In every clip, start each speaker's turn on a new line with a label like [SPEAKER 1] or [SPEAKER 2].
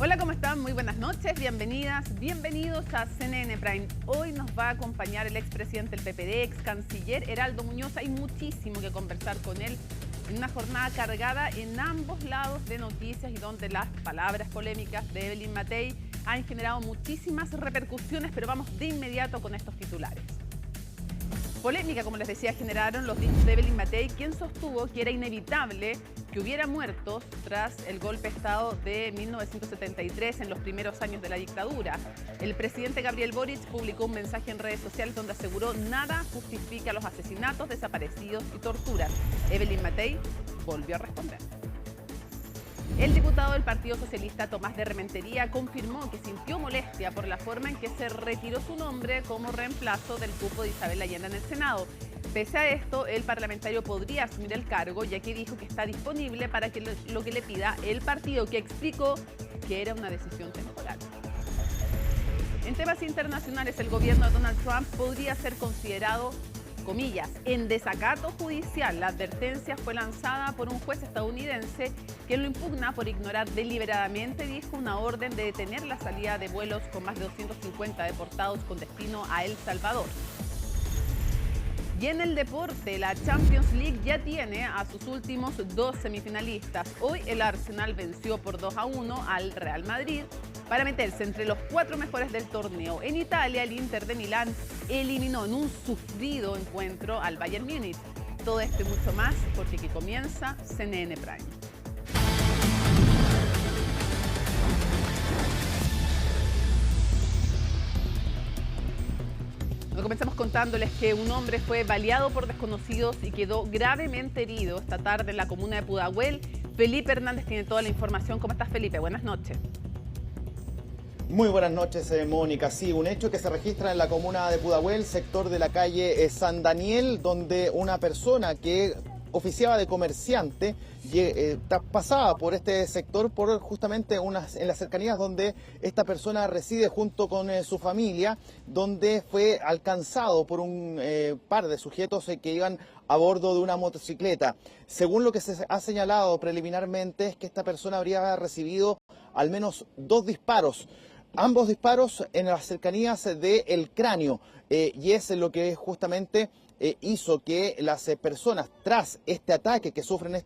[SPEAKER 1] Hola, ¿cómo están? Muy buenas noches, bienvenidas, bienvenidos a CNN Prime. Hoy nos va a acompañar el expresidente del PPD, ex canciller Heraldo Muñoz. Hay muchísimo que conversar con él en una jornada cargada en ambos lados de noticias y donde las palabras polémicas de Evelyn Matei han generado muchísimas repercusiones, pero vamos de inmediato con estos titulares. Polémica, como les decía, generaron los dichos de Evelyn Matei, quien sostuvo que era inevitable que hubiera muertos tras el golpe de Estado de 1973 en los primeros años de la dictadura. El presidente Gabriel Boric publicó un mensaje en redes sociales donde aseguró nada justifica los asesinatos, desaparecidos y torturas. Evelyn Matei volvió a responder. El diputado del Partido Socialista, Tomás de Rementería, confirmó que sintió molestia por la forma en que se retiró su nombre como reemplazo del cupo de Isabel Allende en el Senado. Pese a esto, el parlamentario podría asumir el cargo, ya que dijo que está disponible para que lo que le pida el partido, que explicó que era una decisión temporal. En temas internacionales, el gobierno de Donald Trump podría ser considerado, comillas, en desacato judicial. La advertencia fue lanzada por un juez estadounidense quien lo impugna por ignorar deliberadamente, dijo, una orden de detener la salida de vuelos con más de 250 deportados con destino a El Salvador. Y en el deporte, la Champions League ya tiene a sus últimos dos semifinalistas. Hoy el Arsenal venció por 2-1 al Real Madrid para meterse entre los 4 mejores del torneo. En Italia, el Inter de Milán eliminó en un sufrido encuentro al Bayern Múnich. Todo esto y mucho más porque aquí comienza CNN Prime. Comenzamos contándoles que un hombre fue baleado por desconocidos y quedó gravemente herido esta tarde en la comuna de Pudahuel. Felipe Hernández tiene toda la información. ¿Cómo estás, Felipe? Buenas noches.
[SPEAKER 2] Muy buenas noches, Mónica. Sí, un hecho que se registra en la comuna de Pudahuel, sector de la calle San Daniel, donde una persona que oficiaba de comerciante pasaba por este sector, por justamente en las cercanías donde esta persona reside junto con su familia, donde fue alcanzado por un par de sujetos que iban a bordo de una motocicleta. Según lo que se ha señalado preliminarmente, es que esta persona habría recibido al menos 2 disparos. Ambos disparos en las cercanías del cráneo, y es lo que justamente hizo que las personas, tras este ataque que sufren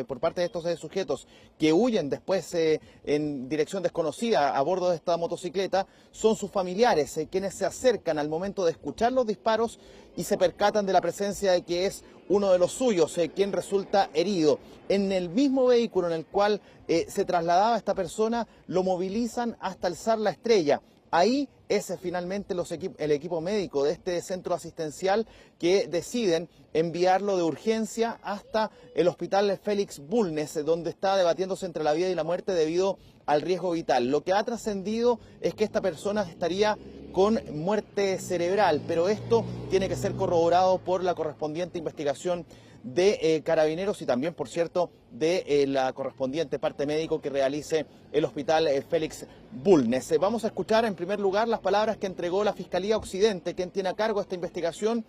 [SPEAKER 2] por parte de estos sujetos que huyen después en dirección desconocida a bordo de esta motocicleta, son sus familiares quienes se acercan al momento de escuchar los disparos y se percatan de la presencia de que es uno de los suyos quien resulta herido. En el mismo vehículo en el cual se trasladaba esta persona, lo movilizan hasta alzar la estrella. Ahí es finalmente el equipo médico de este centro asistencial que deciden enviarlo de urgencia hasta el hospital Félix Bulnes, donde está debatiéndose entre la vida y la muerte debido al riesgo vital. Lo que ha trascendido es que esta persona estaría con muerte cerebral, pero esto tiene que ser corroborado por la correspondiente investigación de Carabineros y también, por cierto, de la correspondiente parte médico que realice el hospital Félix Bulnes. Vamos a escuchar en primer lugar las palabras que entregó la Fiscalía Occidente, quien tiene a cargo esta investigación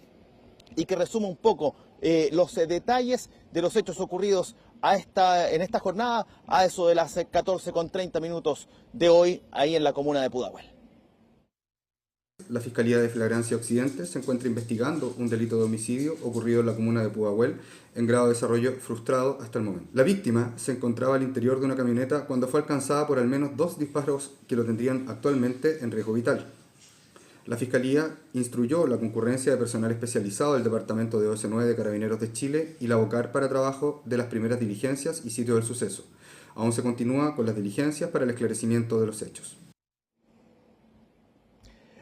[SPEAKER 2] y que resume un poco los detalles de los hechos ocurridos en esta jornada a eso de las 14:30 de hoy ahí en la comuna de Pudahuel.
[SPEAKER 3] La Fiscalía de Flagrancia Occidente se encuentra investigando un delito de homicidio ocurrido en la comuna de Pudahuel en grado de desarrollo frustrado hasta el momento. La víctima se encontraba al interior de una camioneta cuando fue alcanzada por al menos 2 disparos que lo tendrían actualmente en riesgo vital. La Fiscalía instruyó la concurrencia de personal especializado del Departamento de OS9 de Carabineros de Chile y la BOCAR para trabajo de las primeras diligencias y sitio del suceso. Aún se continúa con las diligencias para el esclarecimiento de los hechos.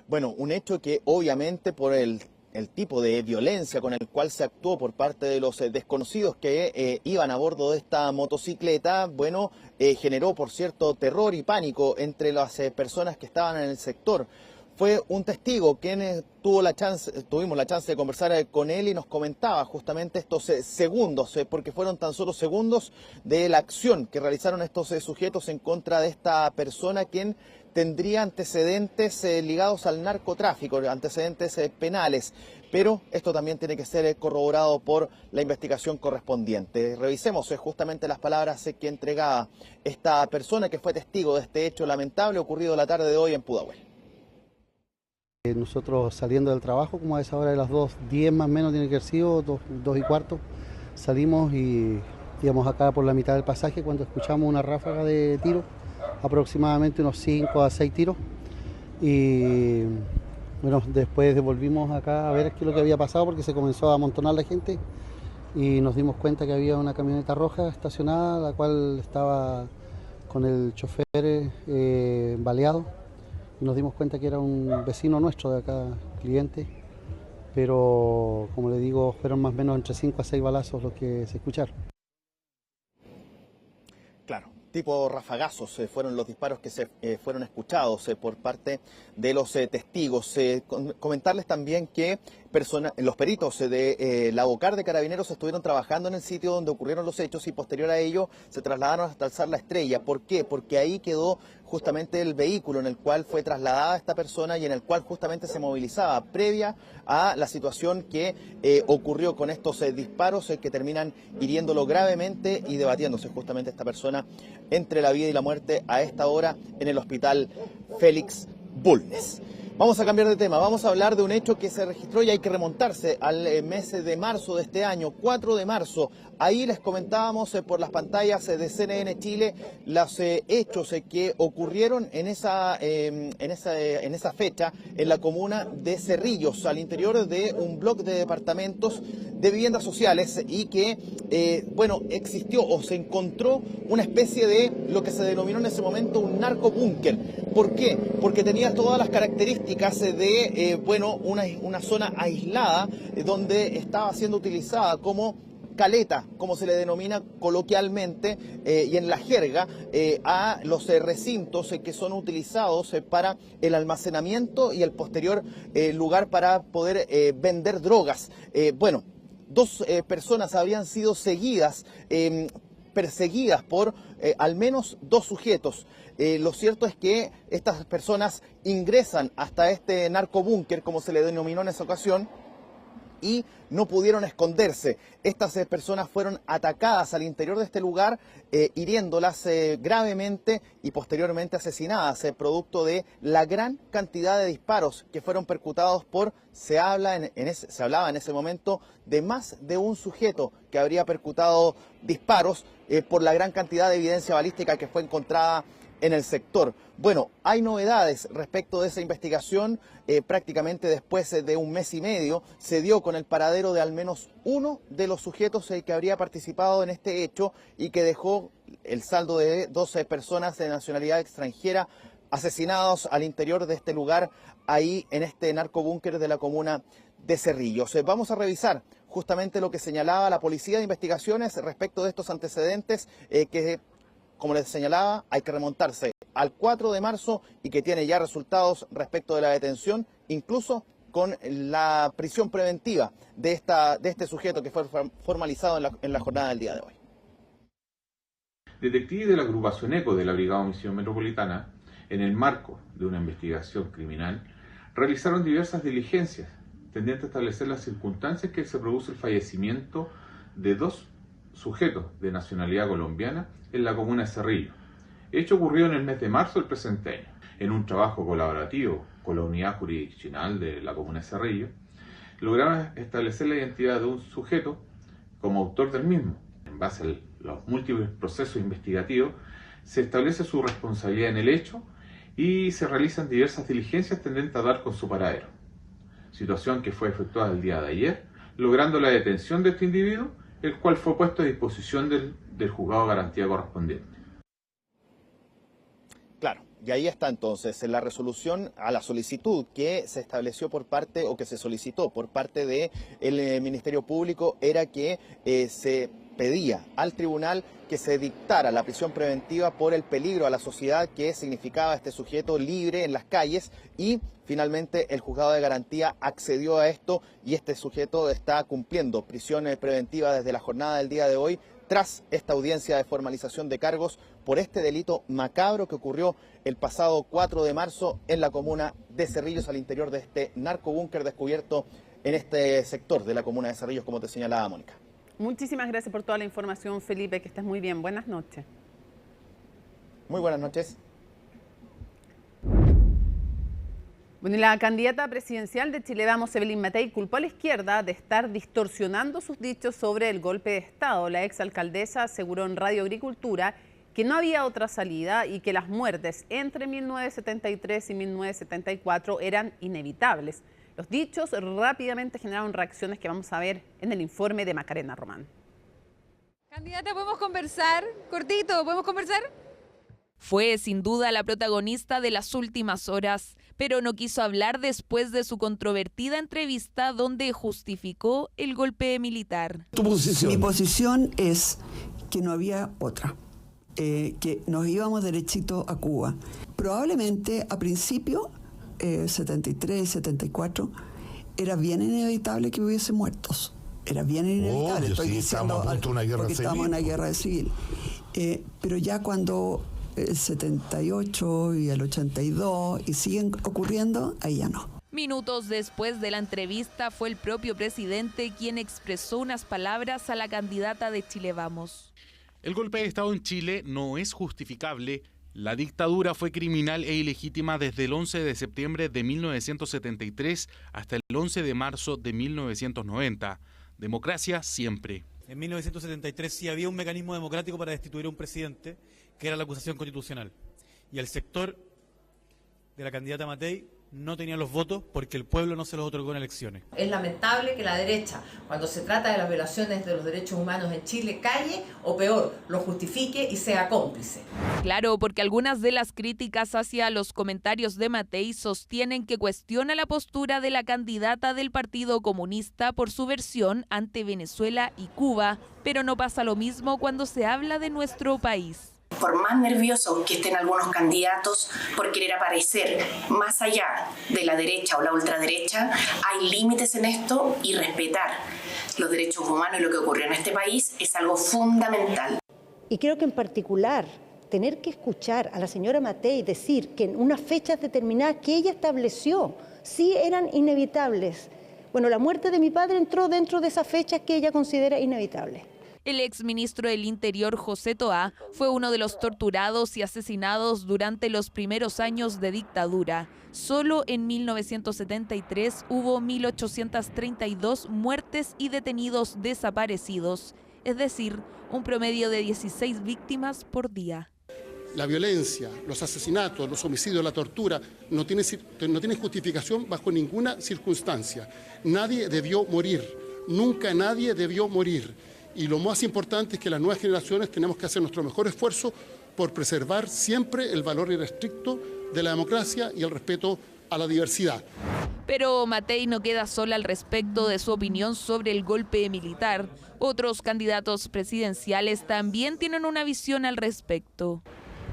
[SPEAKER 2] Bueno, un hecho que obviamente por el tipo de violencia con el cual se actuó por parte de los desconocidos que iban a bordo de esta motocicleta, bueno, generó, por cierto, terror y pánico entre las personas que estaban en el sector. fue un testigo quien tuvimos la chance de conversar con él y nos comentaba justamente estos segundos, porque fueron tan solo segundos de la acción que realizaron estos sujetos en contra de esta persona quien tendría antecedentes ligados al narcotráfico, antecedentes penales. Pero esto también tiene que ser corroborado por la investigación correspondiente. Revisemos justamente las palabras que entregaba esta persona que fue testigo de este hecho lamentable ocurrido la tarde de hoy en Pudahuel.
[SPEAKER 4] Nosotros saliendo del trabajo, como a esa hora de las 2:10 más o menos, tiene que haber sido 2:15, salimos y íbamos acá por la mitad del pasaje cuando escuchamos una ráfaga de tiros, aproximadamente unos 5 a 6 tiros. Y bueno, después volvimos acá a ver qué es lo que había pasado porque se comenzó a amontonar la gente y nos dimos cuenta que había una camioneta roja estacionada, la cual estaba con el chofer baleado. Y nos dimos cuenta que era un vecino nuestro de acá, cliente, pero como le digo, fueron más o menos entre 5 a 6 balazos los que se escucharon.
[SPEAKER 2] Claro, tipo rafagazos fueron los disparos que se fueron escuchados por parte de los testigos. Comentarles también que los peritos de la Bocar de Carabineros estuvieron trabajando en el sitio donde ocurrieron los hechos y posterior a ello se trasladaron hasta alzar la Estrella. ¿Por qué? Porque ahí quedó justamente el vehículo en el cual fue trasladada esta persona y en el cual justamente se movilizaba previa a la situación que ocurrió con estos disparos que terminan hiriéndolo gravemente y debatiéndose justamente esta persona entre la vida y la muerte a esta hora en el hospital Félix Bulnes. Vamos a cambiar de tema, vamos a hablar de un hecho que se registró y hay que remontarse al mes de marzo de este año, 4 de marzo. Ahí les comentábamos por las pantallas de CNN Chile los hechos que ocurrieron en esa fecha en la comuna de Cerrillos, al interior de un bloque de departamentos de viviendas sociales y que, existió o se encontró una especie de lo que se denominó en ese momento un narcobúnker. ¿Por qué? Porque tenía todas las características de una zona aislada donde estaba siendo utilizada como caleta, como se le denomina coloquialmente y en la jerga, a los recintos que son utilizados para el almacenamiento y el posterior lugar para poder vender drogas. Dos personas habrían sido perseguidas por al menos 2 sujetos. Lo cierto es que estas personas ingresan hasta este narcobúnker, como se le denominó en esa ocasión, y no pudieron esconderse. Estas personas fueron atacadas al interior de este lugar, hiriéndolas gravemente y posteriormente asesinadas, producto de la gran cantidad de disparos que fueron percutados por, se hablaba en ese momento de más de un sujeto que habría percutado disparos por la gran cantidad de evidencia balística que fue encontrada en el sector. Bueno, hay novedades respecto de esa investigación. Prácticamente después de un mes y medio se dio con el paradero de al menos uno de los sujetos que habría participado en este hecho y que dejó el saldo de 12 personas de nacionalidad extranjera asesinados al interior de este lugar, ahí en este narcobúnker de la comuna de Cerrillos. Vamos a revisar justamente lo que señalaba la Policía de Investigaciones respecto de estos antecedentes que, como les señalaba, hay que remontarse al 4 de marzo y que tiene ya resultados respecto de la detención, incluso con la prisión preventiva de este sujeto que fue formalizado en la jornada del día de hoy.
[SPEAKER 5] Detectives de la agrupación ECO de la Brigada de Homicidio Metropolitana, en el marco de una investigación criminal, realizaron diversas diligencias tendientes a establecer las circunstancias que se produce el fallecimiento de 2 sujetos de nacionalidad colombiana en la comuna de Cerrillos. Hecho ocurrido en el mes de marzo del presente año. En un trabajo colaborativo con la unidad jurisdiccional de la comuna de Cerrillos, lograron establecer la identidad de un sujeto como autor del mismo. En base a los múltiples procesos investigativos, se establece su responsabilidad en el hecho y se realizan diversas diligencias tendentes a dar con su paradero. Situación que fue efectuada el día de ayer, logrando la detención de este individuo, el cual fue puesto a disposición del juzgado de garantía correspondiente.
[SPEAKER 2] Claro, y ahí está entonces la resolución a la solicitud que se estableció por parte o que se solicitó por parte del Ministerio Público, era que se pedía al tribunal que se dictara la prisión preventiva por el peligro a la sociedad que significaba este sujeto libre en las calles, y finalmente el juzgado de garantía accedió a esto y este sujeto está cumpliendo prisión preventiva desde la jornada del día de hoy tras esta audiencia de formalización de cargos por este delito macabro que ocurrió el pasado 4 de marzo en la comuna de Cerrillos, al interior de este narcobúnker descubierto en este sector de la comuna de Cerrillos, como te señalaba Mónica.
[SPEAKER 1] Muchísimas gracias por toda la información, Felipe, que estés muy bien. Buenas noches.
[SPEAKER 2] Muy buenas noches.
[SPEAKER 1] Bueno, la candidata presidencial de Chile Vamos, Evelyn Matei, culpó a la izquierda de estar distorsionando sus dichos sobre el golpe de Estado. La exalcaldesa aseguró en Radio Agricultura que no había otra salida y que las muertes entre 1973 y 1974 eran inevitables. Los dichos rápidamente generaron reacciones que vamos a ver en el informe de Macarena Román.
[SPEAKER 6] Candidata, ¿podemos conversar? Cortito, ¿podemos conversar?
[SPEAKER 7] Fue sin duda la protagonista de las últimas horas, pero no quiso hablar después de su controvertida entrevista donde justificó el golpe militar.
[SPEAKER 8] ¿Tu posición?
[SPEAKER 9] Mi posición es que no había otra, que nos íbamos derechito a Cuba. Probablemente a principio, 73, 74, era bien inevitable que hubiese muertos. Era bien inevitable.
[SPEAKER 8] Obvio,
[SPEAKER 9] estoy
[SPEAKER 8] sí,
[SPEAKER 9] diciendo,
[SPEAKER 8] estamos a punto de una guerra
[SPEAKER 9] porque
[SPEAKER 8] civil.
[SPEAKER 9] estamos en una guerra civil. Pero ya cuando el 78 y el 82 y siguen ocurriendo, ahí ya no.
[SPEAKER 7] Minutos después de la entrevista fue el propio presidente quien expresó unas palabras a la candidata de Chile Vamos.
[SPEAKER 10] El golpe de Estado en Chile no es justificable. La dictadura fue criminal e ilegítima desde el 11 de septiembre de 1973 hasta el 11 de marzo de 1990. Democracia siempre.
[SPEAKER 11] En 1973 sí había un mecanismo democrático para destituir a un presidente, que era la acusación constitucional. Y el sector de la candidata Matei no tenía los votos porque el pueblo no se los otorgó en elecciones.
[SPEAKER 12] Es lamentable que la derecha, cuando se trata de las violaciones de los derechos humanos en Chile, calle o peor, lo justifique y sea cómplice.
[SPEAKER 7] Claro, porque algunas de las críticas hacia los comentarios de Matei sostienen que cuestiona la postura de la candidata del Partido Comunista por su versión ante Venezuela y Cuba, pero no pasa lo mismo cuando se habla de nuestro país.
[SPEAKER 13] Por más nerviosos que estén algunos candidatos por querer aparecer más allá de la derecha o la ultraderecha, hay límites en esto y respetar los derechos humanos y lo que ocurrió en este país es algo fundamental.
[SPEAKER 14] Y creo que en particular tener que escuchar a la señora Matei decir que en unas fechas determinadas que ella estableció sí eran inevitables. Bueno, la muerte de mi padre entró dentro de esas fechas que ella considera inevitables.
[SPEAKER 7] El exministro del Interior, José Toá, fue uno de los torturados y asesinados durante los primeros años de dictadura. Solo en 1973 hubo 1.832 muertes y detenidos desaparecidos, es decir, un promedio de 16 víctimas por día.
[SPEAKER 15] La violencia, los asesinatos, los homicidios, la tortura no tiene justificación bajo ninguna circunstancia. Nadie debió morir, nunca nadie debió morir. Y lo más importante es que las nuevas generaciones tenemos que hacer nuestro mejor esfuerzo por preservar siempre el valor irrestricto de la democracia y el respeto a la diversidad.
[SPEAKER 7] Pero Matei no queda sola al respecto de su opinión sobre el golpe militar. Otros candidatos presidenciales también tienen una visión al respecto.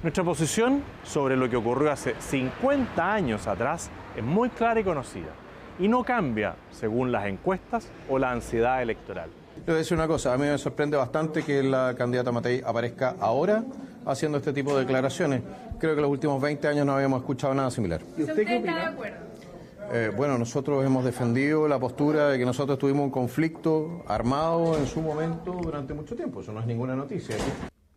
[SPEAKER 16] Nuestra posición sobre lo que ocurrió hace 50 años atrás es muy clara y conocida. Y no cambia según las encuestas o la ansiedad electoral.
[SPEAKER 17] Le voy a decir una cosa, a mí me sorprende bastante que la candidata Matei aparezca ahora haciendo este tipo de declaraciones. Creo que los últimos 20 años no habíamos escuchado nada similar.
[SPEAKER 6] ¿Y usted qué opina?
[SPEAKER 17] Bueno, nosotros hemos defendido la postura de que nosotros tuvimos un conflicto armado en su momento durante mucho tiempo. Eso no es ninguna noticia.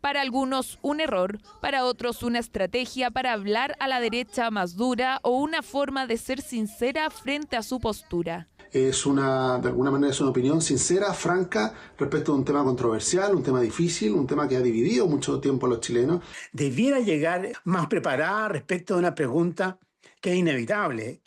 [SPEAKER 7] Para algunos un error, para otros una estrategia para hablar a la derecha más dura o una forma de ser sincera frente a su postura.
[SPEAKER 18] De alguna manera es una opinión sincera, franca, respecto a un tema controversial, un tema difícil, un tema que ha dividido mucho tiempo a los chilenos.
[SPEAKER 8] Debiera llegar más preparada respecto a una pregunta que es inevitable,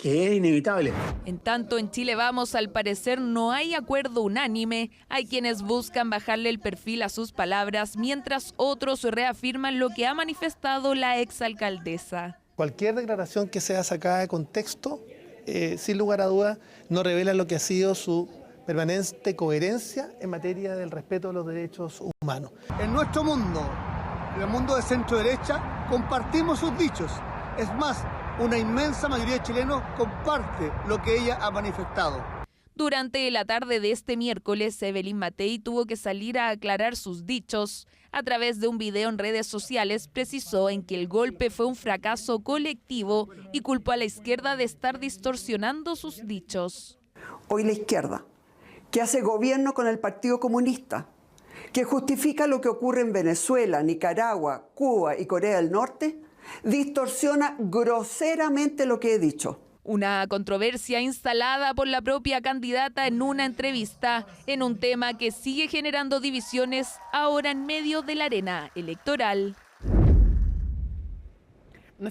[SPEAKER 7] En tanto, en Chile Vamos, al parecer no hay acuerdo unánime. Hay quienes buscan bajarle el perfil a sus palabras, mientras otros reafirman lo que ha manifestado la exalcaldesa.
[SPEAKER 19] Cualquier declaración que sea sacada de contexto, sin lugar a dudas, no revela lo que ha sido su permanente coherencia en materia del respeto de los derechos humanos. humanos.
[SPEAKER 20] En nuestro mundo, en el mundo de centro derecha, compartimos sus dichos. Es más, una inmensa mayoría de chilenos comparte lo que ella ha manifestado.
[SPEAKER 7] Durante la tarde de este miércoles, Evelyn Matei tuvo que salir a aclarar sus dichos. A través de un video en redes sociales, precisó en que el golpe fue un fracaso colectivo y culpó a la izquierda de estar distorsionando sus dichos.
[SPEAKER 9] Hoy la izquierda, que hace gobierno con el Partido Comunista, que justifica lo que ocurre en Venezuela, Nicaragua, Cuba y Corea del Norte, distorsiona groseramente lo que he dicho.
[SPEAKER 7] Una controversia instalada por la propia candidata en una entrevista en un tema que sigue generando divisiones ahora en medio de la arena electoral.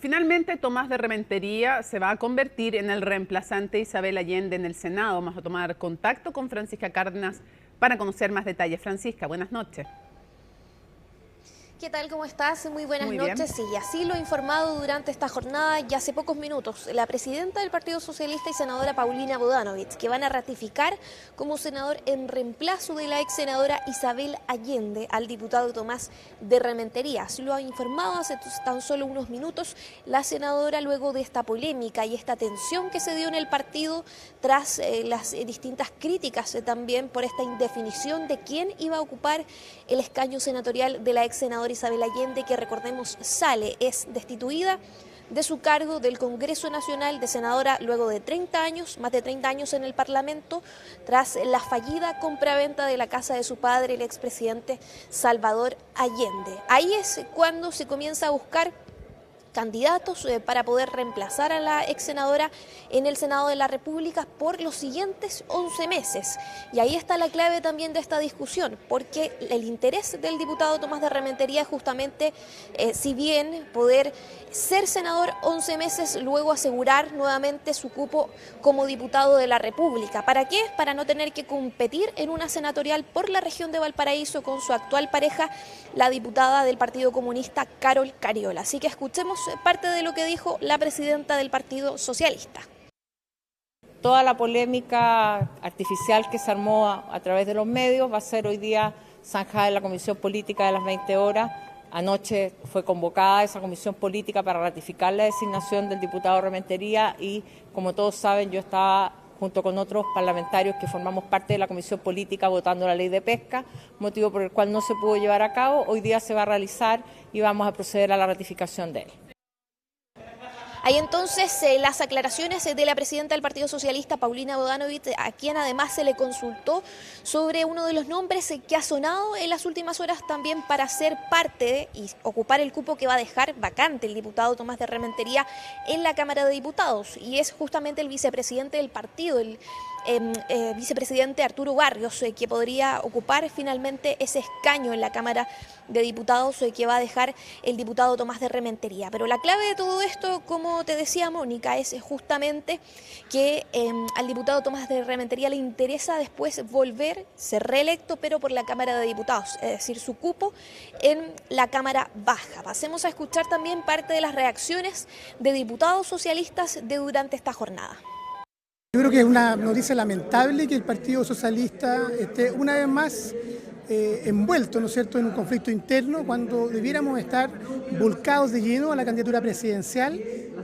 [SPEAKER 1] Finalmente, Tomás de Rementería se va a convertir en el reemplazante de Isabel Allende en el Senado. Vamos a tomar contacto con Francisca Cárdenas para conocer más detalles. Francisca, buenas noches.
[SPEAKER 21] ¿Qué tal? ¿Cómo estás? Muy buenas noches. Sí, así lo ha informado durante esta jornada y hace pocos minutos la presidenta del Partido Socialista y senadora Paulina Bodanovich, que van a ratificar como senador en reemplazo de la ex senadora Isabel Allende al diputado Tomás de Rementería. Así lo ha informado hace tan solo unos minutos la senadora luego de esta polémica y esta tensión que se dio en el partido tras las distintas críticas también por esta indefinición de quién iba a ocupar el escaño senatorial de la ex senadora Isabel Allende, que recordemos es destituida de su cargo del Congreso Nacional de senadora luego de 30 años, más de 30 años en el Parlamento, tras la fallida compraventa de la casa de su padre, el expresidente Salvador Allende. Ahí es cuando se comienza a buscar candidatos para poder reemplazar a la ex senadora en el Senado de la República por los siguientes 11 meses. Y ahí está la clave también de esta discusión, porque el interés del diputado Tomás de Rementería es justamente, si bien poder ser senador 11 meses, luego asegurar nuevamente su cupo como diputado de la República. ¿Para qué? Para no tener que competir en una senatorial por la región de Valparaíso con su actual pareja, la diputada del Partido Comunista, Carol Cariola. Así que escuchemos parte de lo que dijo la presidenta del Partido Socialista.
[SPEAKER 22] Toda la polémica artificial que se armó a través de los medios va a ser hoy día zanjada en la Comisión Política de las 20 horas. Anoche fue convocada esa comisión política para ratificar la designación del diputado Rementería y, como todos saben, yo estaba junto con otros parlamentarios que formamos parte de la comisión política votando la ley de pesca, motivo por el cual no se pudo llevar a cabo. Hoy día se va a realizar y vamos a proceder a la ratificación de él.
[SPEAKER 21] Hay entonces las aclaraciones de la presidenta del Partido Socialista, Paulina Bodanovich, a quien además se le consultó sobre uno de los nombres que ha sonado en las últimas horas también para ser parte y ocupar el cupo que va a dejar vacante el diputado Tomás de Rementería en la Cámara de Diputados. Y es justamente el vicepresidente del partido, el vicepresidente Arturo Barrios, que podría ocupar finalmente ese escaño en la Cámara de Diputados que va a dejar el diputado Tomás de Rementería. Pero la clave de todo esto, como te decía Mónica, es justamente que al diputado Tomás de Rementería le interesa después volver, ser reelecto, pero por la Cámara de Diputados, es decir, su cupo en la Cámara Baja. Pasemos a escuchar también parte de las reacciones de diputados socialistas durante esta jornada.
[SPEAKER 19] Yo creo que es una noticia lamentable que el Partido Socialista esté una vez más envuelto, ¿no es cierto?, en un conflicto interno cuando debiéramos estar volcados de lleno a la candidatura presidencial,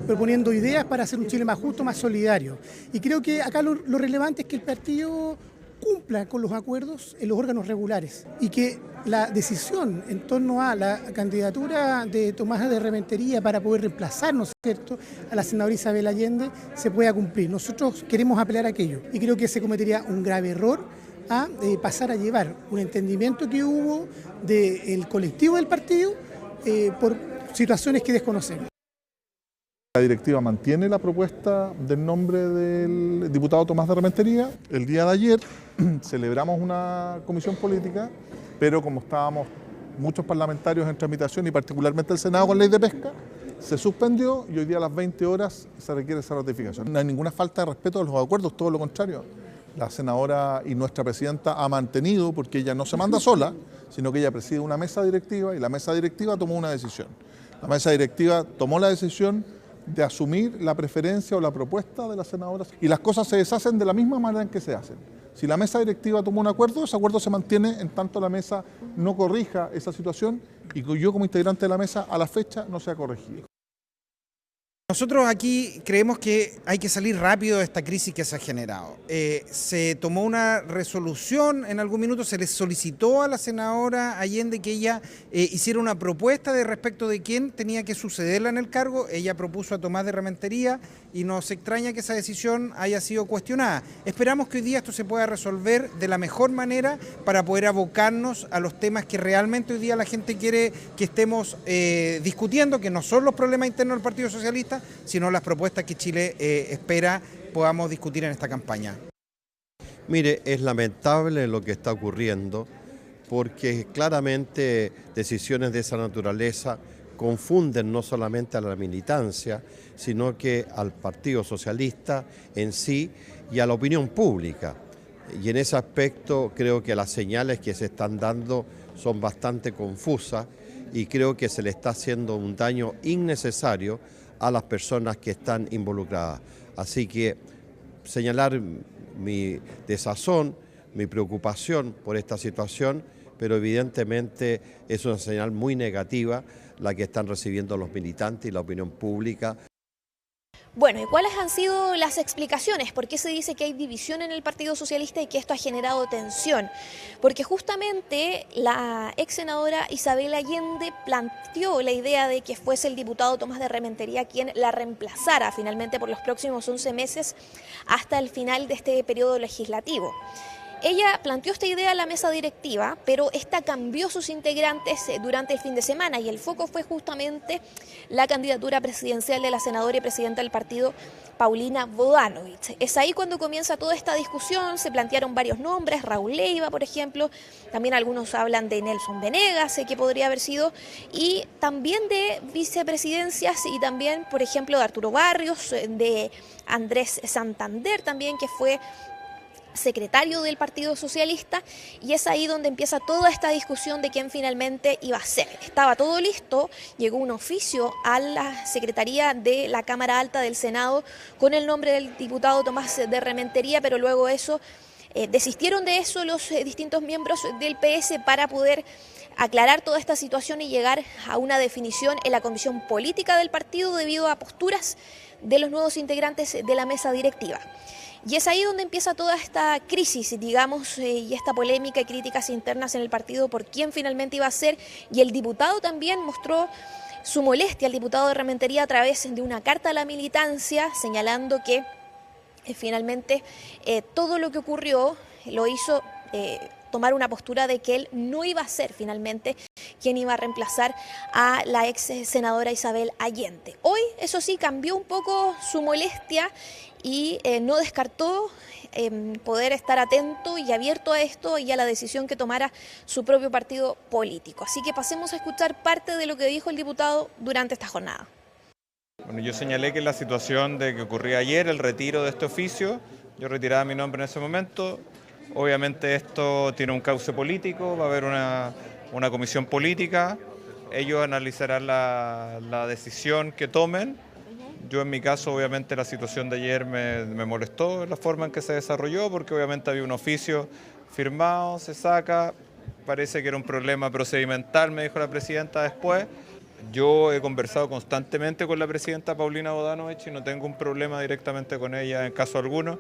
[SPEAKER 19] proponiendo ideas para hacer un Chile más justo, más solidario. Y creo que acá lo relevante es que el partido cumpla con los acuerdos en los órganos regulares y que la decisión en torno a la candidatura de Tomás de Rementería para poder reemplazar, ¿no es cierto?, a la senadora Isabel Allende se pueda cumplir. Nosotros queremos apelar a aquello y creo que se cometería un grave error a pasar a llevar un entendimiento que hubo del colectivo del partido por situaciones que desconocemos.
[SPEAKER 23] La directiva mantiene la propuesta del nombre del diputado Tomás de Rementería. El día de ayer celebramos una comisión política, pero como estábamos muchos parlamentarios en tramitación y particularmente el Senado con ley de pesca, se suspendió y hoy día a las 20 horas se requiere esa ratificación. No hay ninguna falta de respeto a los acuerdos, todo lo contrario. La senadora y nuestra presidenta ha mantenido, porque ella no se manda sola, sino que ella preside una mesa directiva y la mesa directiva tomó una decisión. La mesa directiva tomó la decisión de asumir la preferencia o la propuesta de las senadoras y las cosas se deshacen de la misma manera en que se hacen. Si la mesa directiva tomó un acuerdo, ese acuerdo se mantiene en tanto la mesa no corrija esa situación y yo como integrante de la mesa a la fecha no sea corregido.
[SPEAKER 3] Nosotros aquí creemos que hay que salir rápido de esta crisis que se ha generado. Se tomó una resolución en algún minuto, se le solicitó a la senadora Allende que ella hiciera una propuesta de respecto de quién tenía que sucederla en el cargo. Ella propuso a Tomás de Rementería y nos extraña que esa decisión haya sido cuestionada. Esperamos que hoy día esto se pueda resolver de la mejor manera para poder abocarnos a los temas que realmente hoy día la gente quiere que estemos discutiendo, que no son los problemas internos del Partido Socialista, sino las propuestas que Chile espera podamos discutir en esta campaña.
[SPEAKER 4] Mire, es lamentable lo que está ocurriendo porque claramente decisiones de esa naturaleza confunden no solamente a la militancia, sino que al Partido Socialista en sí y a la opinión pública. Y en ese aspecto creo que las señales que se están dando son bastante confusas y creo que se le está haciendo un daño innecesario a las personas que están involucradas. Así que señalar mi desazón, mi preocupación por esta situación, pero evidentemente es una señal muy negativa la que están recibiendo los militantes y la opinión pública.
[SPEAKER 21] Bueno, ¿y cuáles han sido las explicaciones? ¿Por qué se dice que hay división en el Partido Socialista y que esto ha generado tensión? Porque justamente la ex senadora Isabel Allende planteó la idea de que fuese el diputado Tomás de Rementería quien la reemplazara finalmente por los próximos 11 meses hasta el final de este periodo legislativo. Ella planteó esta idea a la mesa directiva, pero esta cambió sus integrantes durante el fin de semana y el foco fue justamente la candidatura presidencial de la senadora y presidenta del partido, Paulina Bodanovich. Es ahí cuando comienza toda esta discusión, se plantearon varios nombres, Raúl Leiva, por ejemplo, también algunos hablan de Nelson Venegas, que podría haber sido, y también de vicepresidencias y también, por ejemplo, de Arturo Barrios, de Andrés Santander también, que fue secretario del Partido Socialista, y es ahí donde empieza toda esta discusión de quién finalmente iba a ser. Estaba todo listo, llegó un oficio a la Secretaría de la Cámara Alta del Senado con el nombre del diputado Tomás de Rementería, pero luego desistieron de eso los distintos miembros del PS para poder aclarar toda esta situación y llegar a una definición en la comisión política del partido debido a posturas de los nuevos integrantes de la mesa directiva. Y es ahí donde empieza toda esta crisis, digamos, y esta polémica y críticas internas en el partido por quién finalmente iba a ser. Y el diputado también mostró su molestia, el diputado de Rementería, a través de una carta a la militancia, señalando que finalmente todo lo que ocurrió lo hizo tomar una postura de que él no iba a ser finalmente quien iba a reemplazar a la ex senadora Isabel Allende. Hoy, eso sí, cambió un poco su molestia y no descartó poder estar atento y abierto a esto y a la decisión que tomara su propio partido político. Así que pasemos a escuchar parte de lo que dijo el diputado durante esta jornada.
[SPEAKER 5] Bueno, yo señalé que la situación de que ocurría ayer, el retiro de este oficio, yo retiraba mi nombre en ese momento. Obviamente esto tiene un cauce político, va a haber una comisión política, ellos analizarán la decisión que tomen. Yo en mi caso obviamente la situación de ayer me molestó la forma en que se desarrolló porque obviamente había un oficio firmado, se saca, parece que era un problema procedimental, me dijo la presidenta después. Yo he conversado constantemente con la presidenta Paulina Bodanovich y no tengo un problema directamente con ella en caso alguno.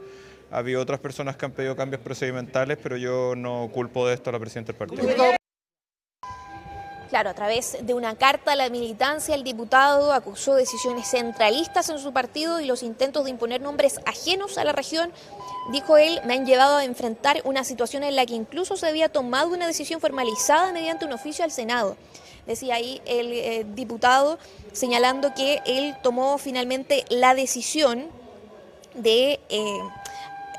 [SPEAKER 5] Ha habido otras personas que han pedido cambios procedimentales, pero yo no culpo de esto a la presidenta del partido.
[SPEAKER 21] Claro, a través de una carta a la militancia, el diputado acusó decisiones centralistas en su partido y los intentos de imponer nombres ajenos a la región. Dijo él, me han llevado a enfrentar una situación en la que incluso se había tomado una decisión formalizada mediante un oficio al Senado. Decía ahí el diputado, señalando que él tomó finalmente la decisión de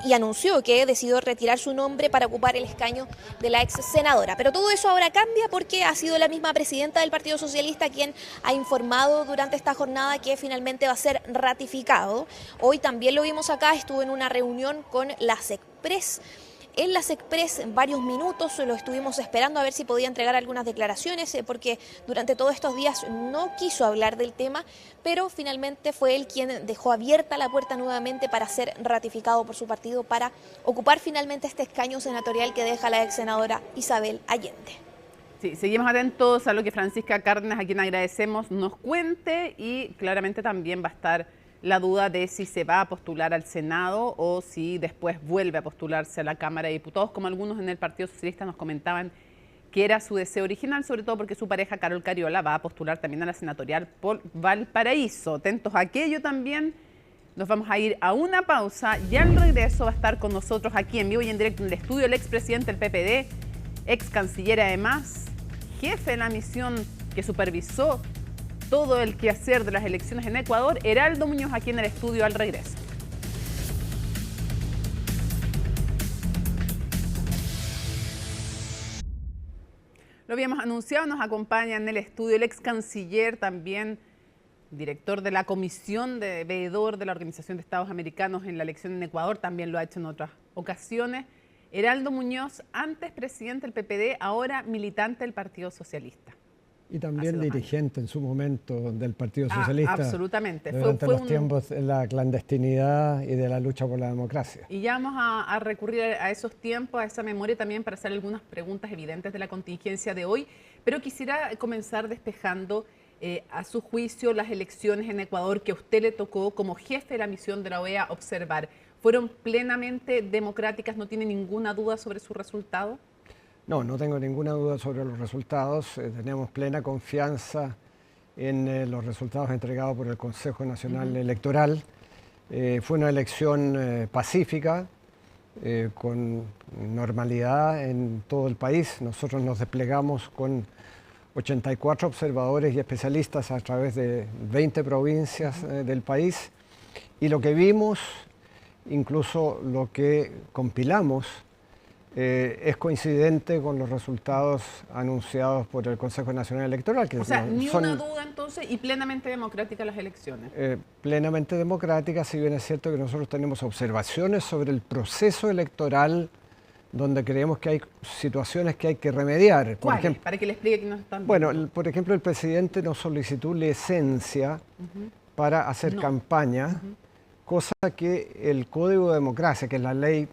[SPEAKER 21] y anunció que decidió retirar su nombre para ocupar el escaño de la ex senadora. Pero todo eso ahora cambia porque ha sido la misma presidenta del Partido Socialista quien ha informado durante esta jornada que finalmente va a ser ratificado. Hoy también lo vimos acá, estuvo en una reunión con la SECPRES en las Express varios minutos, lo estuvimos esperando a ver si podía entregar algunas declaraciones, porque durante todos estos días no quiso hablar del tema, pero finalmente fue él quien dejó abierta la puerta nuevamente para ser ratificado por su partido, para ocupar finalmente este escaño senatorial que deja la ex senadora Isabel Allende.
[SPEAKER 1] Sí, seguimos atentos a lo que Francisca Cárdenas, a quien agradecemos, nos cuente, y claramente también va a estar la duda de si se va a postular al Senado o si después vuelve a postularse a la Cámara de Diputados, como algunos en el Partido Socialista nos comentaban que era su deseo original, sobre todo porque su pareja Carol Cariola va a postular también a la senatorial por Valparaíso. Atentos a aquello también. Nos vamos a ir a una pausa y al regreso va a estar con nosotros aquí en vivo y en directo en el estudio el expresidente del PPD, ex canciller además, jefe de la misión que supervisó todo el quehacer de las elecciones en Ecuador, Heraldo Muñoz, aquí en el estudio al regreso. Lo habíamos anunciado, nos acompaña en el estudio el ex canciller, también director de la comisión de veedor de la Organización de Estados Americanos en la elección en Ecuador, también lo ha hecho en otras ocasiones. Heraldo Muñoz, antes presidente del PPD, ahora militante del Partido Socialista.
[SPEAKER 2] Y también dirigente en su momento del Partido Socialista.
[SPEAKER 1] Absolutamente.
[SPEAKER 2] Durante los tiempos de la clandestinidad y de la lucha por la democracia.
[SPEAKER 1] Y ya vamos a recurrir a esos tiempos, a esa memoria también para hacer algunas preguntas evidentes de la contingencia de hoy. Pero quisiera comenzar despejando a su juicio las elecciones en Ecuador que a usted le tocó como jefe de la misión de la OEA observar. ¿Fueron plenamente democráticas? ¿No tiene ninguna duda sobre su resultado?
[SPEAKER 2] No, no tengo ninguna duda sobre los resultados. Tenemos plena confianza en los resultados entregados por el Consejo Nacional Electoral. Fue una elección pacífica, con normalidad en todo el país. Nosotros nos desplegamos con 84 observadores y especialistas a través de 20 provincias del país. Y lo que vimos, incluso lo que compilamos, es coincidente con los resultados anunciados por el Consejo Nacional Electoral. Que
[SPEAKER 1] o sea, ni una duda entonces, y plenamente democráticas las elecciones.
[SPEAKER 2] Plenamente democráticas, si bien es cierto que nosotros tenemos observaciones sobre el proceso electoral donde creemos que hay situaciones que hay que remediar.
[SPEAKER 1] ¿Cuáles? Ejemplo, para que le explique que no están
[SPEAKER 2] viendo. Bueno, por ejemplo, el presidente nos solicitó licencia para hacer campaña, cosa que el Código de Democracia, que es la ley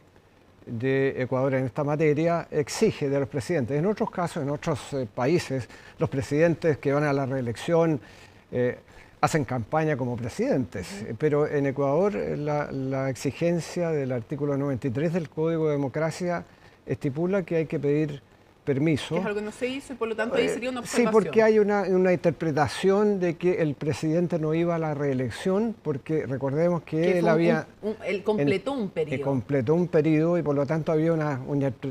[SPEAKER 2] de Ecuador en esta materia, exige de los presidentes. En otros casos, en otros países, los presidentes que van a la reelección hacen campaña como presidentes, pero en Ecuador la exigencia del artículo 93 del Código de Democracia estipula que hay que pedir permiso.
[SPEAKER 1] Que es algo que no se hizo y por lo tanto ahí sería una observación.
[SPEAKER 2] Sí, porque hay una interpretación de que el presidente no iba a la reelección, porque recordemos que él había...
[SPEAKER 1] Él completó un periodo.
[SPEAKER 2] Completó un periodo y por lo tanto había una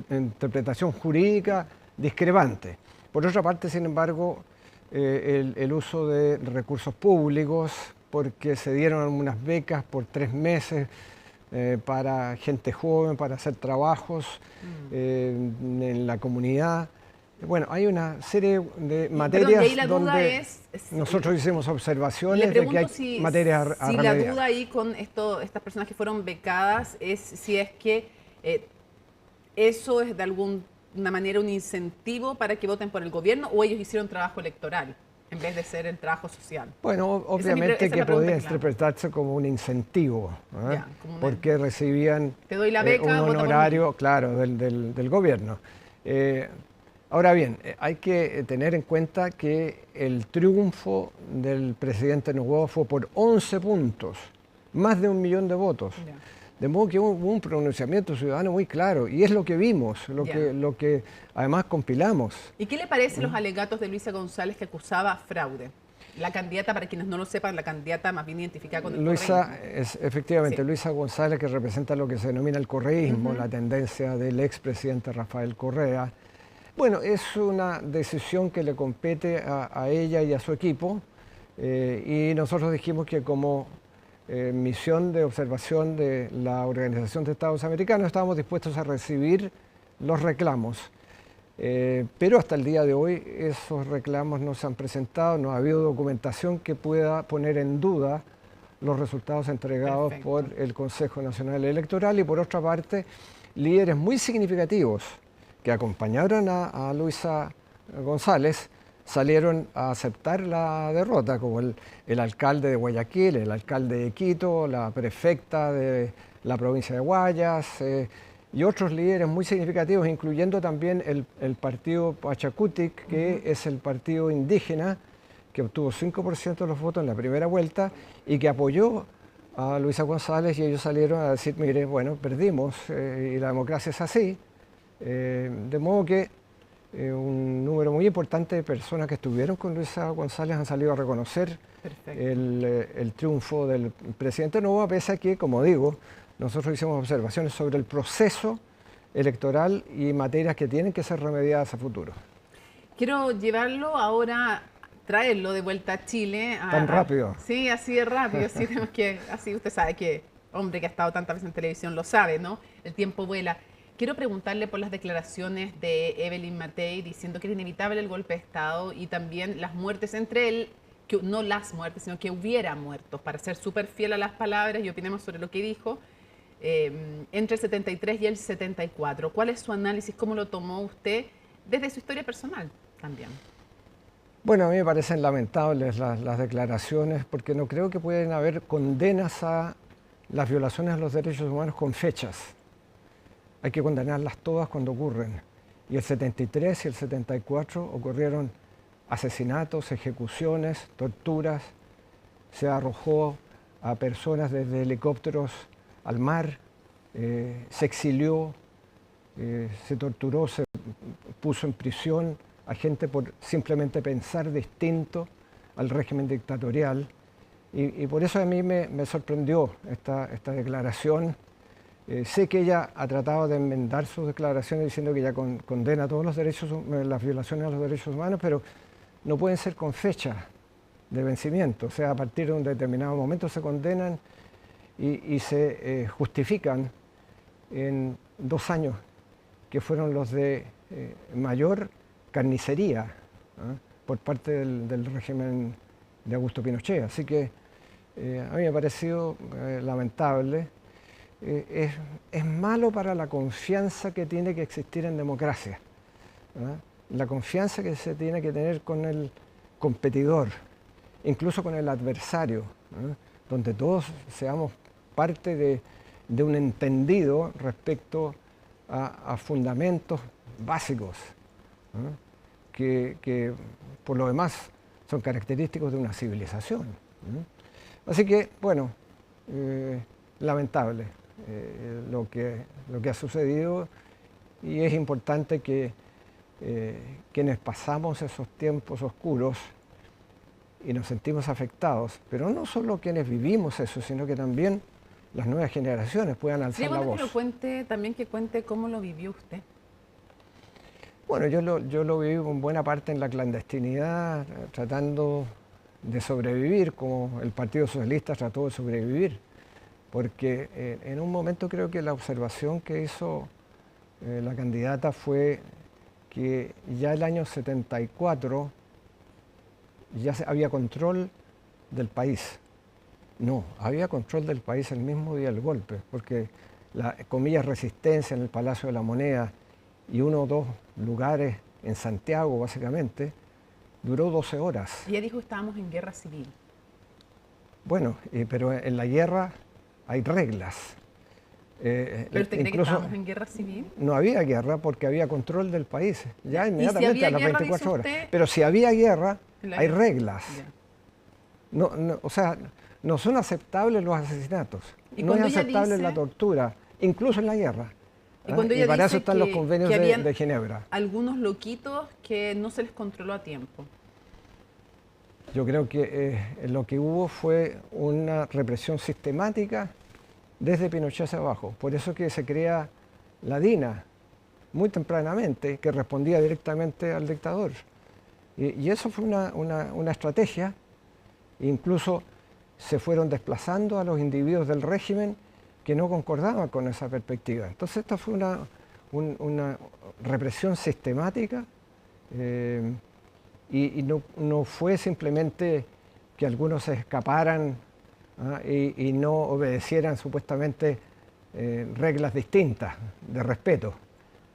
[SPEAKER 2] interpretación jurídica discrepante. Por otra parte, sin embargo, el uso de recursos públicos, porque se dieron unas becas por 3 meses, para gente joven, para hacer trabajos en la comunidad. Bueno, hay una serie de materias donde nosotros hicimos observaciones de que hay materias a remediar.
[SPEAKER 1] La duda ahí con estas personas que fueron becadas es si es que eso es de alguna manera un incentivo para que voten por el gobierno o ellos hicieron trabajo electoral en vez de ser el trabajo social.
[SPEAKER 2] Bueno, obviamente que podía interpretarse como un incentivo, porque recibían
[SPEAKER 1] te doy la beca,
[SPEAKER 2] un honorario, claro, del gobierno. Ahora bien, hay que tener en cuenta que el triunfo del presidente Noboa fue por 11 puntos, más de 1 millón de votos. De modo que hubo un pronunciamiento ciudadano muy claro, y es lo que vimos, lo que además compilamos.
[SPEAKER 1] ¿Y qué le parecen los alegatos de Luisa González que acusaba fraude? La candidata, para quienes no lo sepan, la candidata más bien identificada con el correísmo.
[SPEAKER 2] Efectivamente, Luisa González, que representa lo que se denomina el correísmo, la tendencia del expresidente Rafael Correa. Bueno, es una decisión que le compete a ella y a su equipo, y nosotros dijimos que como misión de observación de la Organización de Estados Americanos estábamos dispuestos a recibir los reclamos. Pero hasta el día de hoy esos reclamos no se han presentado, no ha habido documentación que pueda poner en duda los resultados entregados por el Consejo Nacional Electoral y por otra parte líderes muy significativos que acompañaron a Luisa González salieron a aceptar la derrota, como el alcalde de Guayaquil, el alcalde de Quito, la prefecta de la provincia de Guayas y otros líderes muy significativos, incluyendo también el partido Pachacutic, que es el partido indígena que obtuvo 5% de los votos en la primera vuelta y que apoyó a Luisa González, y ellos salieron a decir, mire, bueno, perdimos y la democracia es así. De modo que un número muy importante de personas que estuvieron con Luisa González han salido a reconocer el triunfo del presidente Noboa, pese a que, como digo, nosotros hicimos observaciones sobre el proceso electoral y materias que tienen que ser remediadas a futuro.
[SPEAKER 1] Quiero llevarlo ahora, traerlo de vuelta a Chile.
[SPEAKER 2] ¿Tan rápido?
[SPEAKER 1] Sí, así de rápido. Sí, tenemos que, así usted sabe que, hombre que ha estado tantas veces en televisión lo sabe, ¿no? El tiempo vuela. Quiero preguntarle por las declaraciones de Evelyn Matei diciendo que era inevitable el golpe de Estado y también las muertes entre él, que no las muertes, sino que hubiera muertos, para ser súper fiel a las palabras y opinemos sobre lo que dijo, entre el 73 y el 74. ¿Cuál es su análisis? ¿Cómo lo tomó usted desde su historia personal también?
[SPEAKER 2] Bueno, a mí me parecen lamentables las declaraciones porque no creo que pueden haber condenas a las violaciones a los derechos humanos con fechas. Hay que condenarlas todas cuando ocurren. Y el 73 y el 74 ocurrieron asesinatos, ejecuciones, torturas. Se arrojó a personas desde helicópteros al mar, se exilió, se torturó, se puso en prisión a gente por simplemente pensar distinto al régimen dictatorial. Y por eso a mí me sorprendió esta declaración. Sé que ella ha tratado de enmendar sus declaraciones diciendo que ella condena todos los derechos, las violaciones a los derechos humanos, pero no pueden ser con fecha de vencimiento. O sea, a partir de un determinado momento se condenan y se justifican en 2 años, que fueron los de mayor carnicería por parte del régimen de Augusto Pinochet. Así que a mí me ha parecido lamentable. Es malo para la confianza que tiene que existir en democracia, la confianza que se tiene que tener con el competidor, incluso con el adversario, donde todos seamos parte de un entendido respecto a fundamentos básicos, que por lo demás son característicos de una civilización. Así que, bueno, lamentable lo que ha sucedido, y es importante que quienes pasamos esos tiempos oscuros y nos sentimos afectados, pero no solo quienes vivimos eso, sino que también las nuevas generaciones puedan alzar la voz.
[SPEAKER 1] Que cuente cómo lo vivió usted.
[SPEAKER 2] Bueno, yo lo viví en buena parte en la clandestinidad, tratando de sobrevivir, como el Partido Socialista trató de sobrevivir, porque en un momento creo que la observación que hizo la candidata fue que ya el año 74 ya había control del país. No, había control del país el mismo día del golpe, porque la comillas resistencia en el Palacio de la Moneda y 1 o 2 lugares en Santiago, básicamente, duró 12 horas.
[SPEAKER 1] Ella dijo que estábamos en guerra civil.
[SPEAKER 2] Bueno, pero en la guerra hay reglas.
[SPEAKER 1] ¿Pero usted cree que estábamos en guerra civil?
[SPEAKER 2] No había guerra porque había control del país, ya inmediatamente
[SPEAKER 1] si
[SPEAKER 2] a las
[SPEAKER 1] guerra,
[SPEAKER 2] 24 horas.
[SPEAKER 1] usted,
[SPEAKER 2] pero si había guerra, hay reglas.
[SPEAKER 1] Ya.
[SPEAKER 2] O sea, no son aceptables los asesinatos,
[SPEAKER 1] ¿Y
[SPEAKER 2] no es
[SPEAKER 1] ella
[SPEAKER 2] aceptable
[SPEAKER 1] dice,
[SPEAKER 2] la tortura, incluso en la guerra.
[SPEAKER 1] Y, cuando ella
[SPEAKER 2] y para
[SPEAKER 1] dice
[SPEAKER 2] eso están los convenios de Ginebra.
[SPEAKER 1] Algunos loquitos que no se les controló a tiempo.
[SPEAKER 2] Yo creo que lo que hubo fue una represión sistemática desde Pinochet hacia abajo. Por eso que se crea la DINA muy tempranamente, que respondía directamente al dictador. Y eso fue una estrategia. Incluso se fueron desplazando a los individuos del régimen que no concordaban con esa perspectiva. Entonces esta fue una represión sistemática y no fue simplemente que algunos se escaparan y no obedecieran supuestamente reglas distintas de respeto,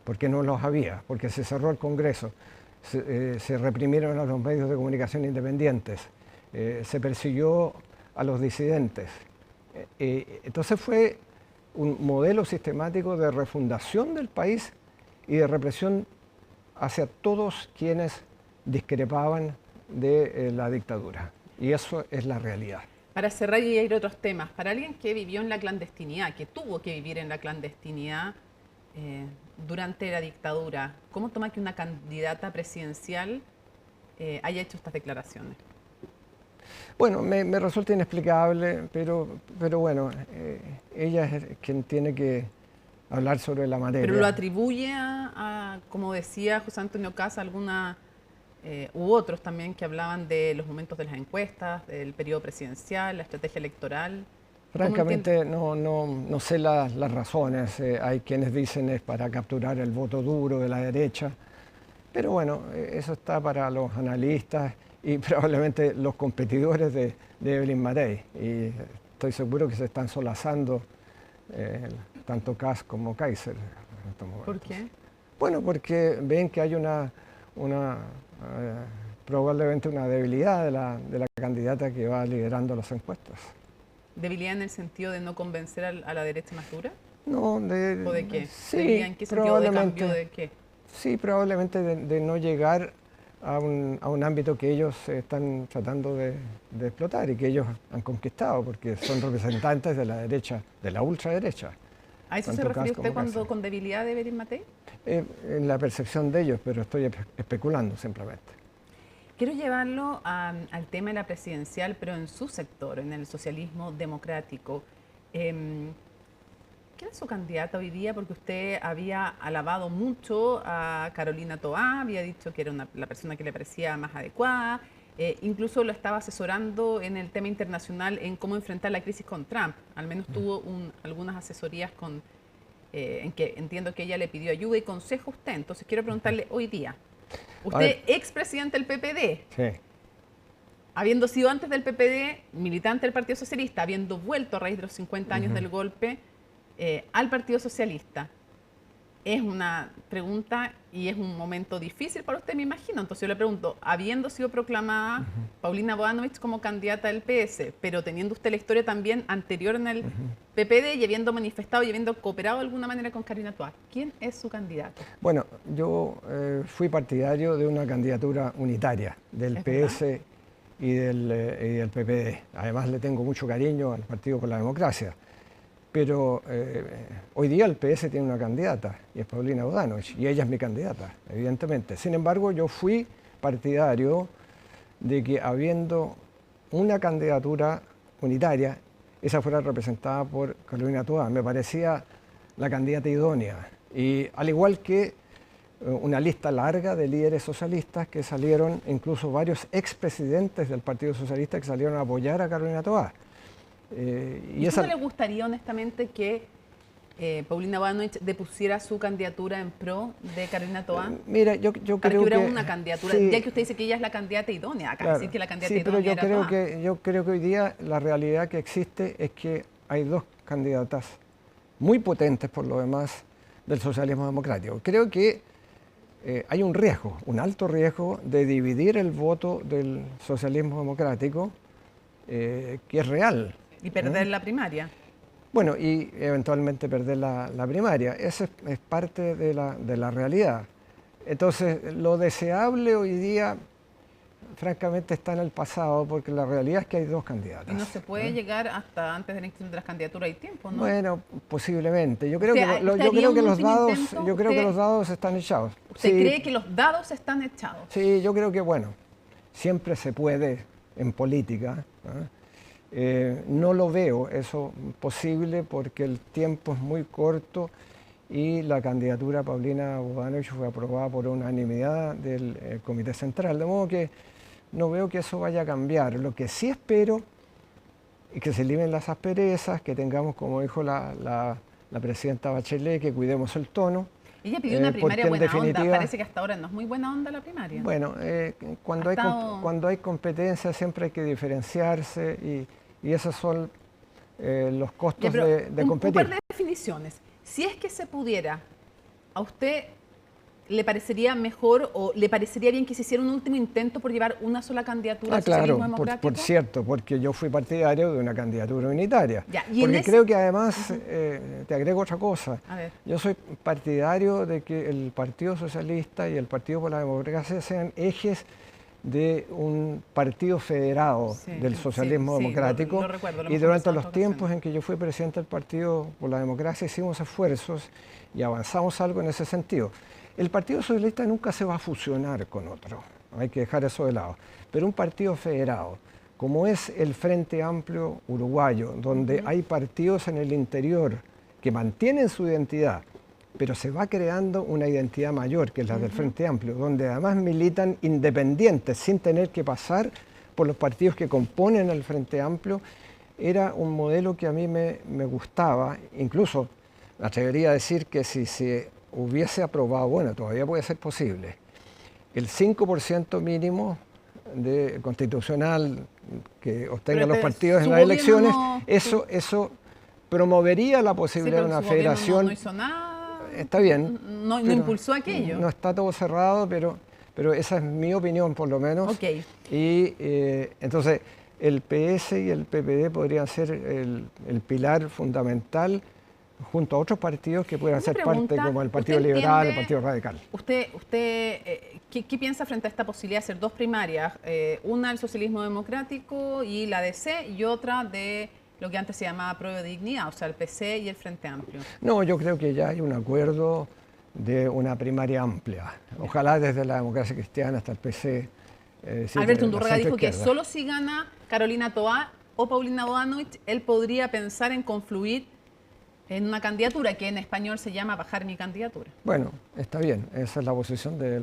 [SPEAKER 2] porque no los había, porque se cerró el Congreso, se reprimieron a los medios de comunicación independientes, se persiguió a los disidentes. Entonces fue un modelo sistemático de refundación del país y de represión hacia todos quienes discrepaban de la dictadura. Y eso es la realidad.
[SPEAKER 1] Para cerrar y ir a otros temas, para alguien que vivió en la clandestinidad, que tuvo que vivir en la clandestinidad durante la dictadura, ¿cómo toma que una candidata presidencial haya hecho estas declaraciones?
[SPEAKER 2] Bueno, me resulta inexplicable, pero bueno, ella es quien tiene que hablar sobre la materia.
[SPEAKER 1] ¿Pero lo atribuye a como decía José Antonio Caz, u otros también que hablaban de los momentos de las encuestas, del periodo presidencial, la estrategia electoral?
[SPEAKER 2] Francamente no sé las razones. Hay quienes dicen es para capturar el voto duro de la derecha, pero bueno, eso está para los analistas y probablemente los competidores de Evelyn Matei. Y estoy seguro que se están solazando tanto Caz como Kaiser.
[SPEAKER 1] ¿Por qué?
[SPEAKER 2] Bueno, porque ven que hay probablemente una debilidad de la candidata que va liderando las encuestas.
[SPEAKER 1] ¿Debilidad en el sentido de no convencer a la derecha más dura?
[SPEAKER 2] No,
[SPEAKER 1] ¿O de qué?
[SPEAKER 2] Sí,
[SPEAKER 1] ¿En qué sentido? ¿De cambio de qué?
[SPEAKER 2] Sí, probablemente de no llegar a un ámbito que ellos están tratando de explotar y que ellos han conquistado, porque son representantes de la derecha, de la ultraderecha.
[SPEAKER 1] ¿A eso se refiere usted con debilidad de Evelyn Matei?
[SPEAKER 2] En la percepción de ellos, pero estoy especulando simplemente.
[SPEAKER 1] Quiero llevarlo al tema de la presidencial, pero en su sector, en el socialismo democrático. ¿Quién es su candidata hoy día? Porque usted había alabado mucho a Carolina Toá, había dicho que era la persona que le parecía más adecuada, incluso lo estaba asesorando en el tema internacional en cómo enfrentar la crisis con Trump. Al menos tuvo algunas asesorías en que entiendo que ella le pidió ayuda y consejo a usted. Entonces quiero preguntarle hoy día, usted expresidente del PPD,
[SPEAKER 2] sí,
[SPEAKER 1] habiendo sido antes del PPD militante del Partido Socialista, habiendo vuelto a raíz de los 50 años del golpe al Partido Socialista, es una pregunta y es un momento difícil para usted, me imagino. Entonces yo le pregunto, habiendo sido proclamada Paulina Bodanovich como candidata del PS, pero teniendo usted la historia también anterior en el PPD y habiendo manifestado y habiendo cooperado de alguna manera con Carolina Toá, ¿quién es su candidato?
[SPEAKER 2] Bueno, yo fui partidario de una candidatura unitaria del PS y del PPD. Además le tengo mucho cariño al Partido por la Democracia. Pero hoy día el PS tiene una candidata y es Paulina Bodanovich y ella es mi candidata, evidentemente. Sin embargo, yo fui partidario de que habiendo una candidatura unitaria, esa fuera representada por Carolina Toá. Me parecía la candidata idónea. Y al igual que una lista larga de líderes socialistas que salieron, incluso varios expresidentes del Partido Socialista que salieron a apoyar a Carolina Toá.
[SPEAKER 1] ¿Y no le gustaría honestamente que Paulina Bodanovich depusiera su candidatura en pro de Carolina Toá?
[SPEAKER 2] Mira, yo creo
[SPEAKER 1] que hubiera una candidatura, sí, ya que usted dice que ella es la candidata idónea, acá decir que la candidata idónea
[SPEAKER 2] pero
[SPEAKER 1] era
[SPEAKER 2] yo creo que hoy día la realidad que existe es que hay dos candidatas muy potentes por lo demás del socialismo democrático. Creo que hay un riesgo, un alto riesgo de dividir el voto del socialismo democrático que es real.
[SPEAKER 1] Y perder la primaria.
[SPEAKER 2] Bueno, y eventualmente perder la primaria. Eso es parte de la realidad. Entonces, lo deseable hoy día, francamente, está en el pasado, porque la realidad es que hay dos candidatas.
[SPEAKER 1] Y no se puede llegar hasta antes de la inscripción de las candidaturas, hay tiempo, ¿no?
[SPEAKER 2] Bueno, posiblemente. Yo creo que los dados están echados.
[SPEAKER 1] ¿Usted cree que los dados están echados?
[SPEAKER 2] Sí, yo creo que, bueno, siempre se puede en política. No lo veo eso posible porque el tiempo es muy corto y la candidatura Paulina Bodanovich fue aprobada por unanimidad del Comité Central, de modo que no veo que eso vaya a cambiar. Lo que sí espero es que se eliminen las asperezas, que tengamos, como dijo la presidenta Bachelet, que cuidemos el tono.
[SPEAKER 1] Ella pidió una primaria buena onda, parece que hasta ahora no es muy buena onda la primaria.
[SPEAKER 2] Bueno, cuando hay competencia siempre hay que diferenciarse y esos son los costos de competir.
[SPEAKER 1] definiciones. Si es que se pudiera, ¿a usted le parecería mejor o le parecería bien que se hiciera un último intento por llevar una sola candidatura al socialismo democrático?
[SPEAKER 2] Por cierto, porque yo fui partidario de una candidatura unitaria.
[SPEAKER 1] Ya, y
[SPEAKER 2] porque creo que además, te agrego otra cosa, yo soy partidario de que el Partido Socialista y el Partido por la Democracia sean ejes de un partido federado del socialismo democrático.
[SPEAKER 1] Lo recuerdo,
[SPEAKER 2] y durante los tiempos en que yo fui presidente del Partido por la Democracia hicimos esfuerzos y avanzamos algo en ese sentido. El Partido Socialista nunca se va a fusionar con otro, hay que dejar eso de lado. Pero un partido federado, como es el Frente Amplio Uruguayo, donde hay partidos en el interior que mantienen su identidad, pero se va creando una identidad mayor, que es la del Frente Amplio, donde además militan independientes, sin tener que pasar por los partidos que componen el Frente Amplio, era un modelo que a mí me gustaba. Incluso me atrevería a decir que si se hubiese aprobado, bueno, todavía puede ser posible, el 5% mínimo constitucional que obtengan los partidos en las elecciones, eso promovería la posibilidad de una federación.
[SPEAKER 1] No hizo nada.
[SPEAKER 2] Está bien.
[SPEAKER 1] No impulsó aquello.
[SPEAKER 2] No está todo cerrado, pero esa es mi opinión por lo menos.
[SPEAKER 1] Okay.
[SPEAKER 2] Y entonces el PS y el PPD podrían ser el pilar fundamental junto a otros partidos que puedan ser parte, como el Partido Liberal, el Partido Radical.
[SPEAKER 1] ¿Usted ¿qué piensa frente a esta posibilidad de hacer dos primarias? Una del socialismo democrático y la DC, y otra de lo que antes se llamaba Prueba de Dignidad, o sea, el PC y el Frente Amplio.
[SPEAKER 2] No, yo creo que ya hay un acuerdo de una primaria amplia. Ojalá desde la Democracia Cristiana hasta el PC.
[SPEAKER 1] Alberto Undurraga dijo que solo si gana Carolina Toá o Paulina Bodanovich, él podría pensar en confluir en una candidatura que en español se llama bajar mi candidatura.
[SPEAKER 2] Bueno, está bien, esa es la posición del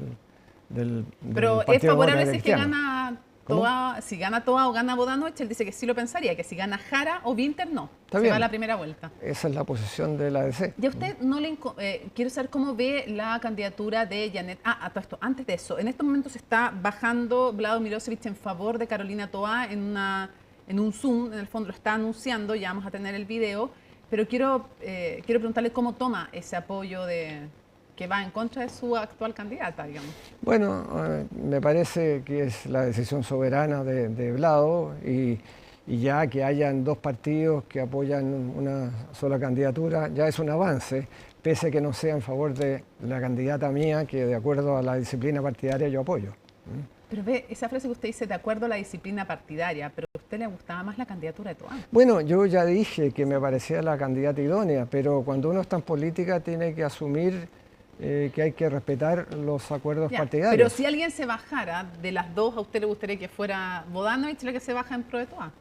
[SPEAKER 1] Pero
[SPEAKER 2] Partido
[SPEAKER 1] es favorable si es que
[SPEAKER 2] Cristiano.
[SPEAKER 1] gana Toá, si gana Toá o gana Bodanovich, él dice que sí lo pensaría, que si gana Jara o Winter no, se va a la primera vuelta.
[SPEAKER 2] Esa es la posición de la ADC.
[SPEAKER 1] Y a usted no le quiero saber cómo ve la candidatura de Janet. Todo esto, antes de eso, en estos momentos se está bajando Vlado Milosevic en favor de Carolina Toá en un Zoom, en el fondo lo está anunciando, ya vamos a tener el video. Pero quiero preguntarle cómo toma ese apoyo que va en contra de su actual candidata, digamos.
[SPEAKER 2] Bueno, me parece que es la decisión soberana de Vlado y ya que hayan dos partidos que apoyan una sola candidatura, ya es un avance, pese a que no sea en favor de la candidata mía, que de acuerdo a la disciplina partidaria yo apoyo.
[SPEAKER 1] Pero ve, esa frase que usted dice, de acuerdo a la disciplina partidaria, pero a usted le gustaba más la candidatura de Toá.
[SPEAKER 2] Bueno, yo ya dije que me parecía la candidata idónea, pero cuando uno está en política tiene que asumir que hay que respetar los acuerdos partidarios.
[SPEAKER 1] Pero si alguien se bajara de las dos, ¿a usted le gustaría que fuera Bodanovich la que se baja en pro de Toá?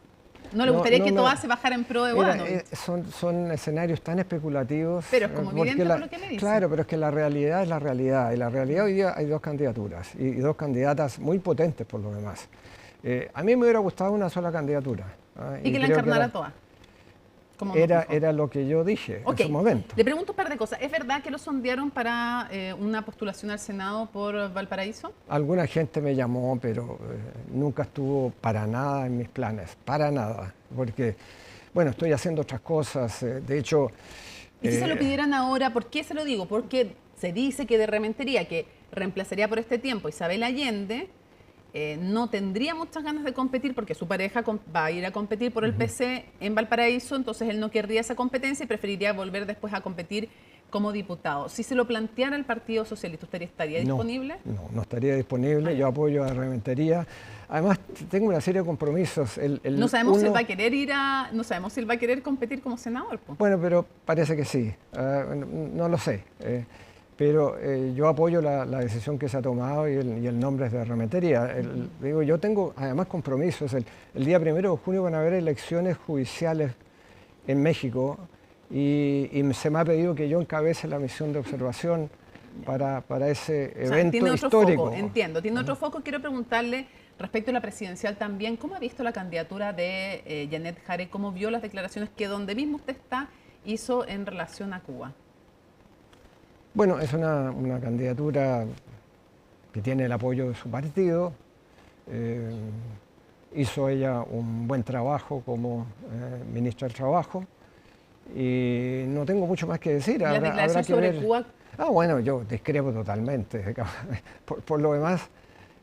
[SPEAKER 1] ¿No le gustaría que Toá se bajara en pro de Bodanovich?
[SPEAKER 2] Son escenarios tan especulativos.
[SPEAKER 1] Pero es como evidente por lo que me dice.
[SPEAKER 2] Claro, pero es que la realidad es la realidad. Y la realidad hoy día hay dos candidaturas y dos candidatas muy potentes por lo demás. A mí me hubiera gustado una sola candidatura.
[SPEAKER 1] Y que la encarnara Toá.
[SPEAKER 2] Era lo que yo dije en su momento.
[SPEAKER 1] Le pregunto un par de cosas. ¿Es verdad que lo sondearon para una postulación al Senado por Valparaíso?
[SPEAKER 2] Alguna gente me llamó, pero nunca estuvo para nada en mis planes, para nada. Porque, bueno, estoy haciendo otras cosas. De hecho...
[SPEAKER 1] ¿Y si se lo pidieran ahora? ¿Por qué se lo digo? Porque se dice que de Rementería, que reemplazaría por este tiempo Isabel Allende, no tendría muchas ganas de competir porque su pareja va a ir a competir por el PC en Valparaíso, entonces él no querría esa competencia y preferiría volver después a competir como diputado. Si se lo planteara el Partido Socialista, ¿usted estaría disponible?
[SPEAKER 2] No estaría disponible. Yo apoyo a Rementería. Además, tengo una serie de compromisos.
[SPEAKER 1] No sabemos si él va a querer no sabemos si él va a querer competir como senador.
[SPEAKER 2] Bueno, pero parece que sí. No lo sé. Pero yo apoyo la decisión que se ha tomado y el nombre es de Rementería. Digo, yo tengo además compromisos. El día 1 de junio van a haber elecciones judiciales en México y se me ha pedido que yo encabece la misión de observación para ese evento
[SPEAKER 1] tiene otro
[SPEAKER 2] histórico.
[SPEAKER 1] Foco, entiendo, tiene otro foco. Quiero preguntarle respecto a la presidencial también, ¿cómo ha visto la candidatura de Janet Jare? ¿Cómo vio las declaraciones que donde mismo usted está hizo en relación a Cuba?
[SPEAKER 2] Bueno, es una candidatura que tiene el apoyo de su partido. Hizo ella un buen trabajo como ministra del Trabajo y no tengo mucho más que decir.
[SPEAKER 1] ¿La declaración sobre Cuba?
[SPEAKER 2] Bueno, yo discrepo totalmente. Por lo demás,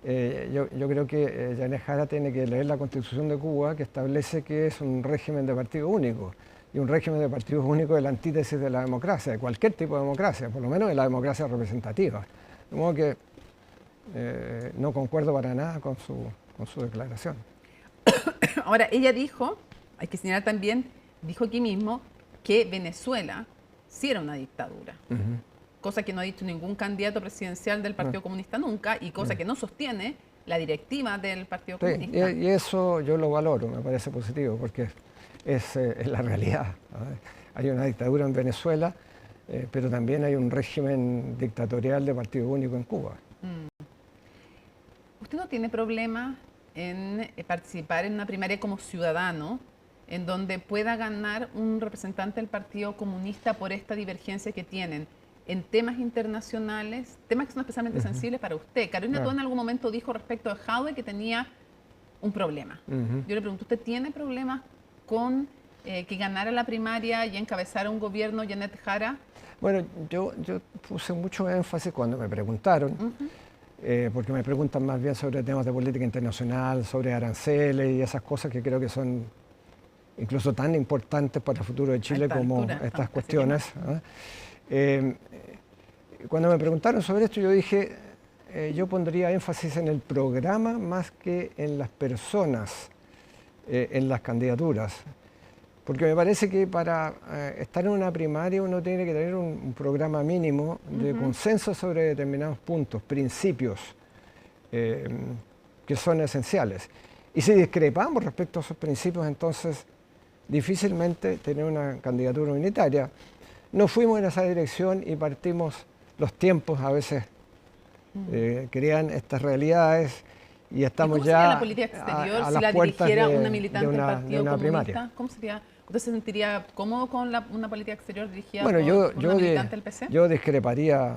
[SPEAKER 2] yo creo que Yanez Jara tiene que leer la Constitución de Cuba, que establece que es un régimen de partido único. Y un régimen de partidos únicos es la antítesis de la democracia, de cualquier tipo de democracia, por lo menos de la democracia representativa. De modo que no concuerdo para nada con su declaración.
[SPEAKER 1] Ahora, ella dijo, hay que señalar también, dijo aquí mismo que Venezuela sí era una dictadura. Cosa que no ha dicho ningún candidato presidencial del Partido Comunista nunca, y cosa que no sostiene la directiva del Partido Comunista.
[SPEAKER 2] Y eso yo lo valoro, me parece positivo, porque es la realidad. Hay una dictadura en Venezuela, pero también hay un régimen dictatorial de partido único en Cuba.
[SPEAKER 1] ¿Usted no tiene problema en participar en una primaria como ciudadano, en donde pueda ganar un representante del Partido Comunista por esta divergencia que tienen en temas internacionales, temas que son especialmente sensibles para usted? Carolina Toa en algún momento dijo respecto de Jadwe que tenía un problema. Yo le pregunto, ¿usted tiene problemas con que ganara la primaria y encabezara un gobierno Yanez Jara?
[SPEAKER 2] Bueno, yo puse mucho énfasis cuando me preguntaron, porque me preguntan más bien sobre temas de política internacional, sobre aranceles y esas cosas que creo que son incluso tan importantes para el futuro de Chile como estas cuestiones. Cuando me preguntaron sobre esto, yo dije, yo pondría énfasis en el programa más que en las personas, en las candidaturas. Porque me parece que para estar en una primaria uno tiene que tener un programa mínimo de consenso sobre determinados puntos, principios que son esenciales. Y si discrepamos respecto a esos principios, entonces difícilmente tener una candidatura unitaria. No fuimos en esa dirección y partimos, los tiempos a veces crean estas realidades y estamos ya
[SPEAKER 1] la política exterior
[SPEAKER 2] a
[SPEAKER 1] si
[SPEAKER 2] las
[SPEAKER 1] la dirigiera una
[SPEAKER 2] de
[SPEAKER 1] militante del Partido Comunista?
[SPEAKER 2] Primaria.
[SPEAKER 1] ¿Cómo sería? ¿Usted se sentiría cómodo con una política exterior dirigida por una militante del PC?
[SPEAKER 2] Yo discreparía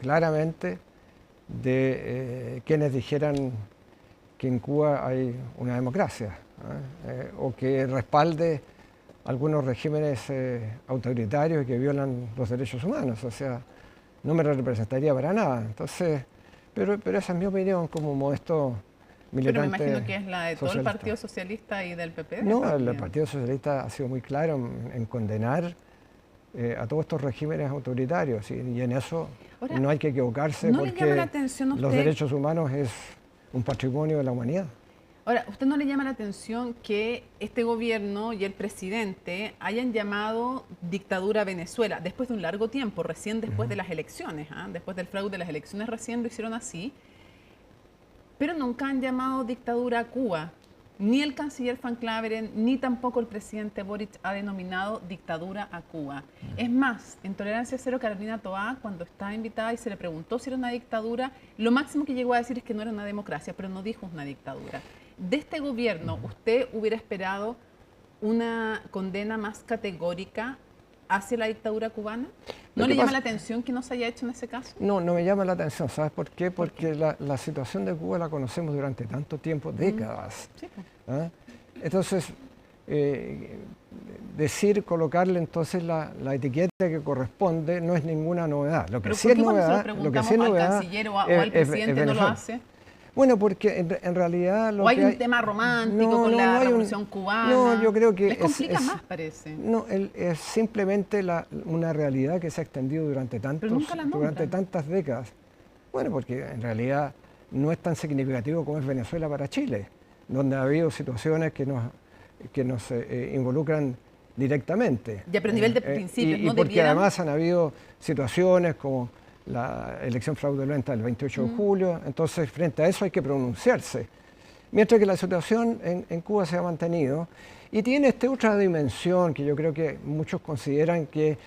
[SPEAKER 2] claramente de quienes dijeran que en Cuba hay una democracia o que respalde algunos regímenes autoritarios que violan los derechos humanos. O sea, no me representaría para nada. Entonces, pero esa es mi opinión como modesto militante.
[SPEAKER 1] Pero me imagino que es la de todo el Partido Socialista y del PP.
[SPEAKER 2] No, el Partido Socialista ha sido muy claro en condenar a todos estos regímenes autoritarios y en eso ahora, no hay que equivocarse porque los derechos humanos es un patrimonio de la humanidad.
[SPEAKER 1] Ahora, ¿usted no le llama la atención que este gobierno y el presidente hayan llamado dictadura a Venezuela después de un largo tiempo, recién después de las elecciones, después del fraude de las elecciones recién lo hicieron así, pero nunca han llamado dictadura a Cuba? Ni el canciller Van Claveren, ni tampoco el presidente Boric ha denominado dictadura a Cuba. Es más, en Tolerancia Cero, Carolina Toa, cuando estaba invitada y se le preguntó si era una dictadura, lo máximo que llegó a decir es que no era una democracia, pero no dijo una dictadura. De este gobierno, ¿usted hubiera esperado una condena más categórica hacia la dictadura cubana? ¿No le llama la atención que no se haya hecho en ese caso?
[SPEAKER 2] No, no me llama la atención. ¿Sabes por qué? Porque la situación de Cuba la conocemos durante tanto tiempo, décadas. Sí. Entonces, colocarle entonces la etiqueta que corresponde no es ninguna novedad. Lo que sí es novedad,
[SPEAKER 1] lo que sí es novedad, al canciller o al presidente no lo hace.
[SPEAKER 2] Bueno, porque en realidad...
[SPEAKER 1] ¿O hay un tema romántico con la revolución cubana?
[SPEAKER 2] No, yo creo que...
[SPEAKER 1] Les complica más, parece.
[SPEAKER 2] No, es simplemente una realidad que se ha extendido durante tantas décadas. Bueno, porque en realidad no es tan significativo como es Venezuela para Chile, donde ha habido situaciones que nos involucran directamente.
[SPEAKER 1] Ya, pero a nivel de principios,
[SPEAKER 2] ¿no? Y porque además han habido situaciones como la elección fraudulenta del 28 de julio, entonces frente a eso hay que pronunciarse. Mientras que la situación en Cuba se ha mantenido y tiene esta otra dimensión que yo creo que muchos consideran que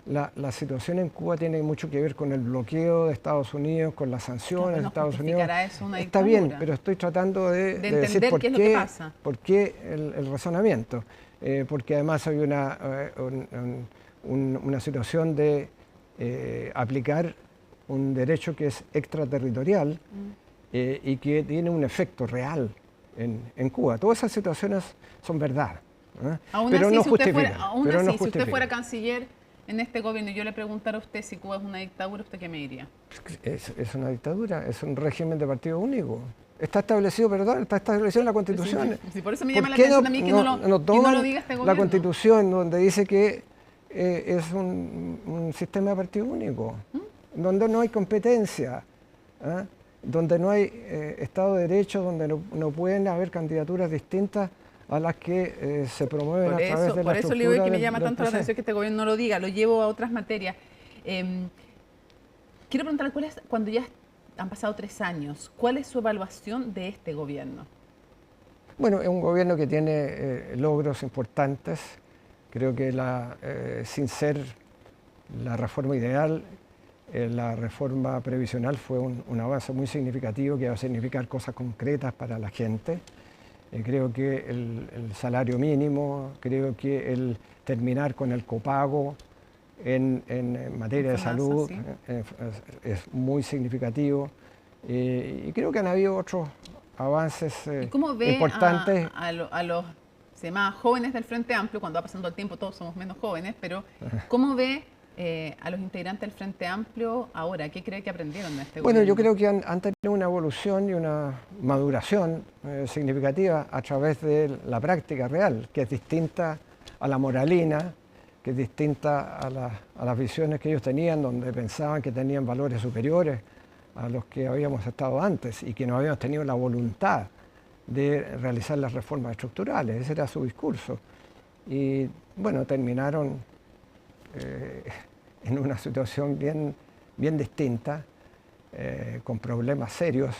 [SPEAKER 2] la situación en Cuba tiene mucho que ver con el bloqueo de Estados Unidos, con las sanciones de Estados Unidos. Está bien, pero estoy tratando de decir por qué el razonamiento. Porque además hay una situación de aplicar un derecho que es extraterritorial y que tiene un efecto real en Cuba. Todas esas situaciones son verdad. Pero
[SPEAKER 1] así,
[SPEAKER 2] no
[SPEAKER 1] si
[SPEAKER 2] justifica.
[SPEAKER 1] si usted fuera canciller en este gobierno y yo le preguntara a usted si Cuba es una dictadura, ¿usted qué me diría?
[SPEAKER 2] Es una dictadura, es un régimen de partido único. Está establecido, perdón, está establecido en la Constitución.
[SPEAKER 1] Sí, por eso me llama la atención a mí que no lo diga este gobierno.
[SPEAKER 2] La Constitución, donde dice que es un sistema de partido único, donde no hay competencia, donde no hay Estado de Derecho, donde no pueden haber candidaturas distintas a las que se promueven a través de la estructura.
[SPEAKER 1] Por eso le digo que me llama tanto la atención que este gobierno no lo diga, lo llevo a otras materias. Quiero preguntarle, cuando ya han pasado 3 años, ¿cuál es su evaluación de este gobierno?
[SPEAKER 2] Bueno, es un gobierno que tiene logros importantes. Creo que sin ser la reforma ideal, la reforma previsional fue un avance muy significativo que va a significar cosas concretas para la gente. Creo que el salario mínimo, creo que el terminar con el copago en materia de salud es muy significativo. Y creo que han habido otros avances importantes.
[SPEAKER 1] A los más jóvenes del Frente Amplio, cuando va pasando el tiempo todos somos menos jóvenes, pero ¿cómo ve a los integrantes del Frente Amplio ahora? ¿Qué cree que aprendieron de este gobierno?
[SPEAKER 2] Bueno, yo creo que han tenido una evolución y una maduración significativa a través de la práctica real, que es distinta a la moralina, que es distinta a las visiones que ellos tenían, donde pensaban que tenían valores superiores a los que habíamos estado antes y que no habíamos tenido la voluntad de realizar las reformas estructurales. Ese era su discurso. Y bueno, terminaron en una situación bien distinta, con problemas serios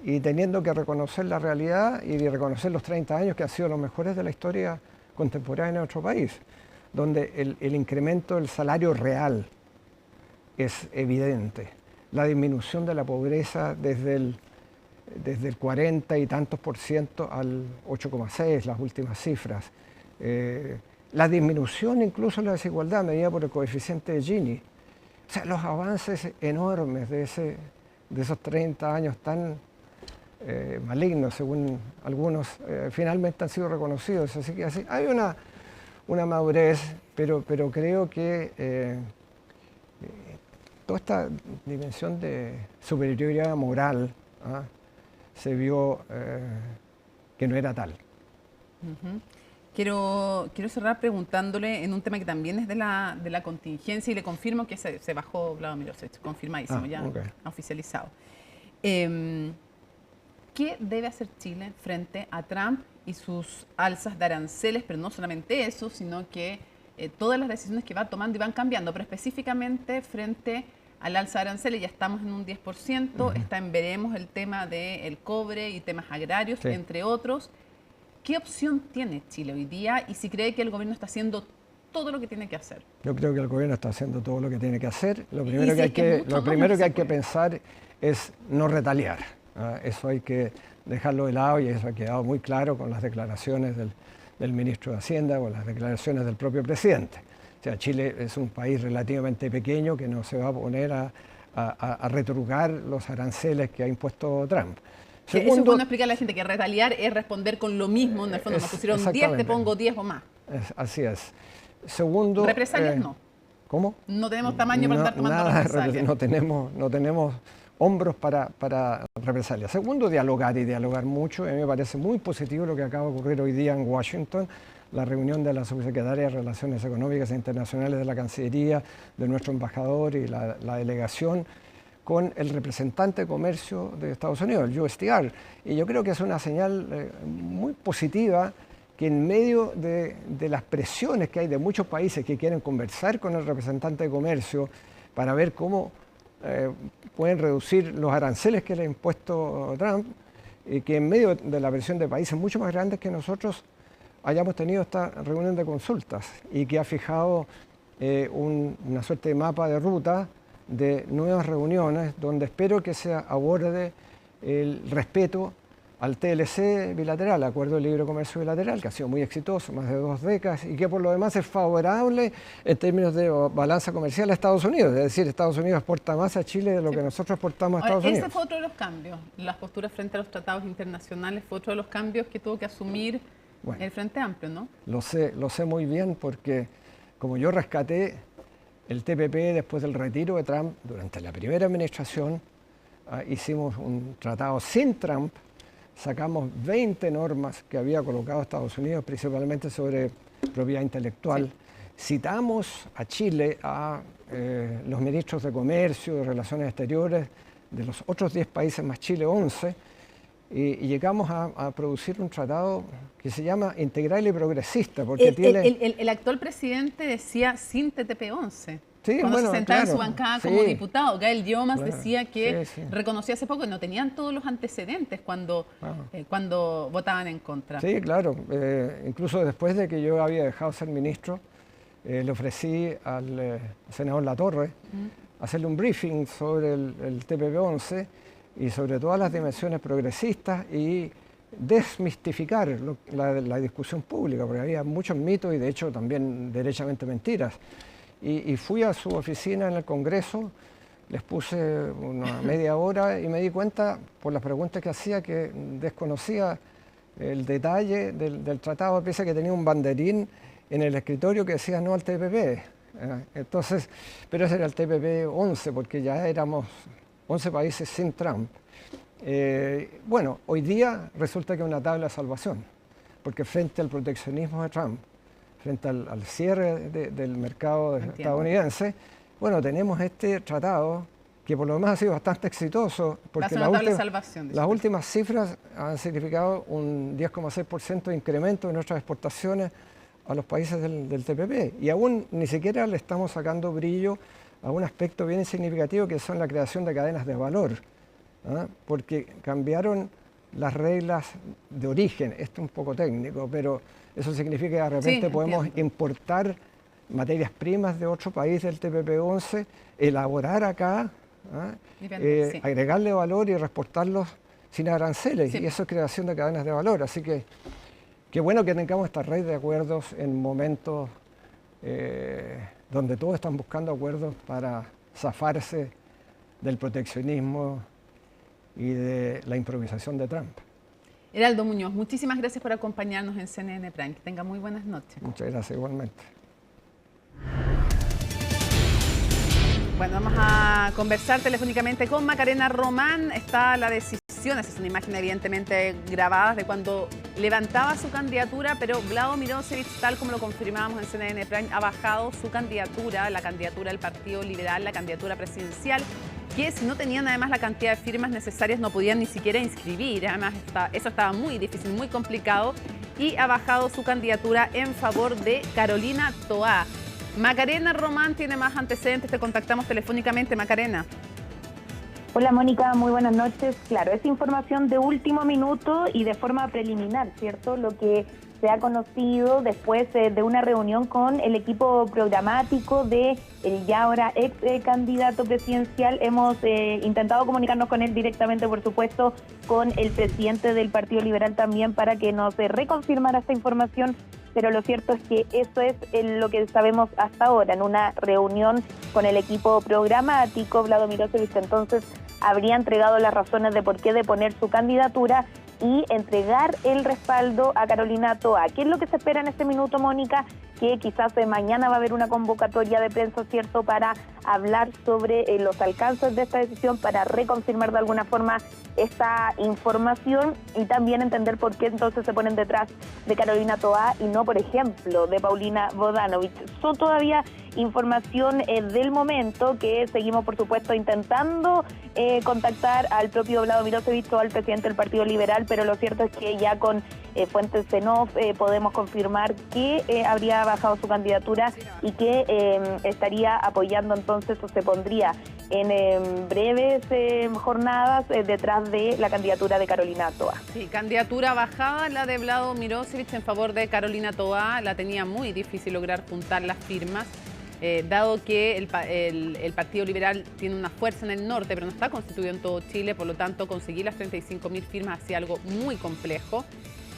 [SPEAKER 2] y teniendo que reconocer la realidad y de reconocer los 30 años que han sido los mejores de la historia contemporánea en nuestro país, donde el incremento del salario real es evidente. La disminución de la pobreza desde el 40 y tantos % al 8,6, las últimas cifras. La disminución incluso de la desigualdad medida por el coeficiente de Gini. O sea, los avances enormes de esos 30 años tan malignos, según algunos, finalmente han sido reconocidos. Así que hay una madurez, pero creo que toda esta dimensión de superioridad moral se vio que no era tal.
[SPEAKER 1] Quiero cerrar preguntándole en un tema que también es de la contingencia y le confirmo que se bajó Vlado Milosevic, confirmadísimo, oficializado. ¿Qué debe hacer Chile frente a Trump y sus alzas de aranceles? Pero no solamente eso, sino que todas las decisiones que va tomando y van cambiando, pero específicamente frente al alza de aranceles, ya estamos en un 10%, está en veremos el tema del cobre y temas agrarios, entre otros. ¿Qué opción tiene Chile hoy día y si cree que el gobierno está haciendo todo lo que tiene que hacer?
[SPEAKER 2] Yo creo que el gobierno está haciendo todo lo que tiene que hacer. Lo primero que hay que pensar es no retaliar. Eso hay que dejarlo de lado y eso ha quedado muy claro con las declaraciones del ministro de Hacienda, con las declaraciones del propio presidente. O sea, Chile es un país relativamente pequeño que no se va a poner a retrucar los aranceles que ha impuesto Trump.
[SPEAKER 1] Segundo, eso es bueno explicarle a la gente que retaliar es responder con lo mismo, en el fondo nos pusieron 10, te pongo 10 o más.
[SPEAKER 2] Así es. Segundo...
[SPEAKER 1] ¿Represalias no?
[SPEAKER 2] ¿Cómo?
[SPEAKER 1] No tenemos tamaño para estar tomando represalias.
[SPEAKER 2] No tenemos hombros para represalias. Segundo, dialogar mucho. A mí me parece muy positivo lo que acaba de ocurrir hoy día en Washington, la reunión de la subsecretaria de Relaciones Económicas e Internacionales de la Cancillería, de nuestro embajador y la delegación, con el representante de comercio de Estados Unidos, el USTR. Y yo creo que es una señal muy positiva que en medio de las presiones que hay de muchos países que quieren conversar con el representante de comercio para ver cómo pueden reducir los aranceles que le ha impuesto Trump, y que en medio de la presión de países mucho más grandes que nosotros hayamos tenido esta reunión de consultas y que ha fijado una suerte de mapa de ruta de nuevas reuniones donde espero que se aborde el respeto al TLC bilateral, Acuerdo de Libre Comercio Bilateral, que ha sido muy exitoso, más de 2 décadas, y que por lo demás es favorable en términos de balanza comercial a Estados Unidos. Es decir, Estados Unidos exporta más a Chile de lo que nosotros exportamos a Estados Unidos.
[SPEAKER 1] Ese fue otro de los cambios. Las posturas frente a los tratados internacionales fue otro de los cambios que tuvo que asumir
[SPEAKER 2] Bueno,
[SPEAKER 1] el Frente Amplio, ¿no?
[SPEAKER 2] Lo sé muy bien porque como yo rescaté el TPP después del retiro de Trump, durante la primera administración, hicimos un tratado sin Trump, sacamos 20 normas que había colocado Estados Unidos, principalmente sobre propiedad intelectual. Sí. Citamos a Chile, a los ministros de Comercio, de Relaciones Exteriores, de los otros 10 países más Chile, 11, y llegamos a producir un tratado que se llama integral y progresista, porque
[SPEAKER 1] el actual presidente decía sin TTP-11.
[SPEAKER 2] Sí,
[SPEAKER 1] cuando se sentaba en su bancada como diputado. Gael Diomas decía que reconocía hace poco que no tenían todos los antecedentes cuando votaban en contra.
[SPEAKER 2] Sí, claro. Incluso después de que yo había dejado ser ministro, le ofrecí al senador Latorre hacerle un briefing sobre el TPP-11 y sobre todas las dimensiones progresistas y desmistificar la discusión pública, porque había muchos mitos y de hecho también derechamente mentiras. Y fui a su oficina en el Congreso, les puse una media hora y me di cuenta, por las preguntas que hacía, que desconocía el detalle del tratado, pese a que tenía un banderín en el escritorio que decía no al TPP. Entonces, pero ese era el TPP-11, porque ya éramos 11 países sin Trump. Bueno, hoy día resulta que es una tabla de salvación, porque frente al proteccionismo de Trump, frente al cierre del mercado estadounidense, bueno, tenemos este tratado que por lo demás ha sido bastante exitoso, porque las últimas cifras han significado un 10,6% de incremento de nuestras exportaciones a los países del TPP, y aún ni siquiera le estamos sacando brillo a un aspecto bien significativo que son la creación de cadenas de valor, porque cambiaron las reglas de origen. Esto es un poco técnico, pero eso significa que de repente podemos importar materias primas de otro país del TPP-11, elaborar acá, agregarle valor y reexportarlos sin aranceles, y eso es creación de cadenas de valor. Así que qué bueno que tengamos esta red de acuerdos en momentos donde todos están buscando acuerdos para zafarse del proteccionismo y de la improvisación de Trump.
[SPEAKER 1] Heraldo Muñoz, muchísimas gracias por acompañarnos en CNN Prime. Que tenga muy buenas noches.
[SPEAKER 2] Muchas gracias, igualmente.
[SPEAKER 1] Bueno, vamos a conversar telefónicamente con Macarena Román. Está la decisión, esa es una imagen evidentemente grabada de cuando levantaba su candidatura, pero Vlado Mirosevic, tal como lo confirmábamos en CNN Prime, ha bajado su candidatura, la candidatura del Partido Liberal, la candidatura presidencial, que si no tenían además la cantidad de firmas necesarias no podían ni siquiera inscribir. Además, eso estaba muy difícil, muy complicado, y ha bajado su candidatura en favor de Carolina Toá. Macarena Román tiene más antecedentes, te contactamos telefónicamente. Macarena.
[SPEAKER 10] Hola Mónica, muy buenas noches. Claro, es información de último minuto y de forma preliminar, ¿cierto? Lo que se ha conocido después de una reunión con el equipo programático de el ya ahora ex candidato presidencial. Hemos intentado comunicarnos con él directamente, por supuesto, con el presidente del Partido Liberal también, para que nos reconfirmara esta información, pero lo cierto es que eso es lo que sabemos hasta ahora. En una reunión con el equipo programático, Vlado Mirosevic entonces habría entregado las razones de por qué deponer su candidatura y entregar el respaldo a Carolina Toá. ¿Qué es lo que se espera en este minuto, Mónica? Que quizás mañana va a haber una convocatoria de prensa, ¿cierto?, para hablar sobre los alcances de esta decisión, para reconfirmar de alguna forma esta información y también entender por qué entonces se ponen detrás de Carolina Toá y no, por ejemplo, de Paulina Bodanovich. Son todavía información del momento, que seguimos, por supuesto, intentando contactar al propio Vlado Mirosevic o al presidente del Partido Liberal, pero lo cierto es que ya con fuentes en off podemos confirmar que habría bajado su candidatura y que estaría apoyando entonces, o se pondría en breves jornadas detrás de la candidatura de Carolina Toá.
[SPEAKER 1] Sí, candidatura bajada la de Vlado Mirosevic en favor de Carolina Toá. La tenía muy difícil lograr juntar las firmas, dado que el Partido Liberal tiene una fuerza en el norte, pero no está constituido en todo Chile, por lo tanto conseguir las 35.000 firmas hacía algo muy complejo.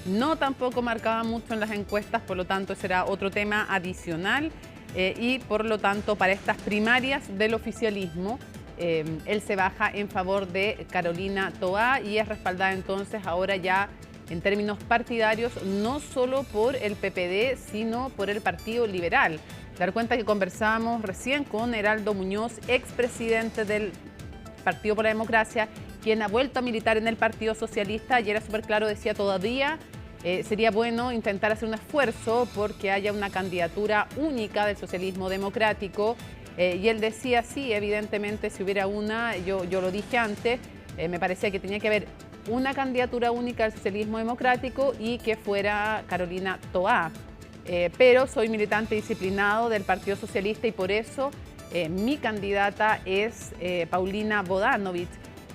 [SPEAKER 1] No tampoco marcaba mucho en las encuestas, por lo tanto ese era otro tema adicional, y por lo tanto para estas primarias del oficialismo él se baja en favor de Carolina Toá y es respaldada entonces ahora ya en términos partidarios, no solo por el PPD, sino por el Partido Liberal. Dar cuenta que conversábamos recién con Heraldo Muñoz, expresidente del Partido por la Democracia, quien ha vuelto a militar en el Partido Socialista, y era súper claro, decía todavía sería bueno intentar hacer un esfuerzo porque haya una candidatura única del socialismo democrático. Y él decía, sí, evidentemente si hubiera una, yo lo dije antes, me parecía que tenía que haber una candidatura única del socialismo democrático y que fuera Carolina Toá. Pero soy militante disciplinado del Partido Socialista y por eso mi candidata es Paulina Bodanovich.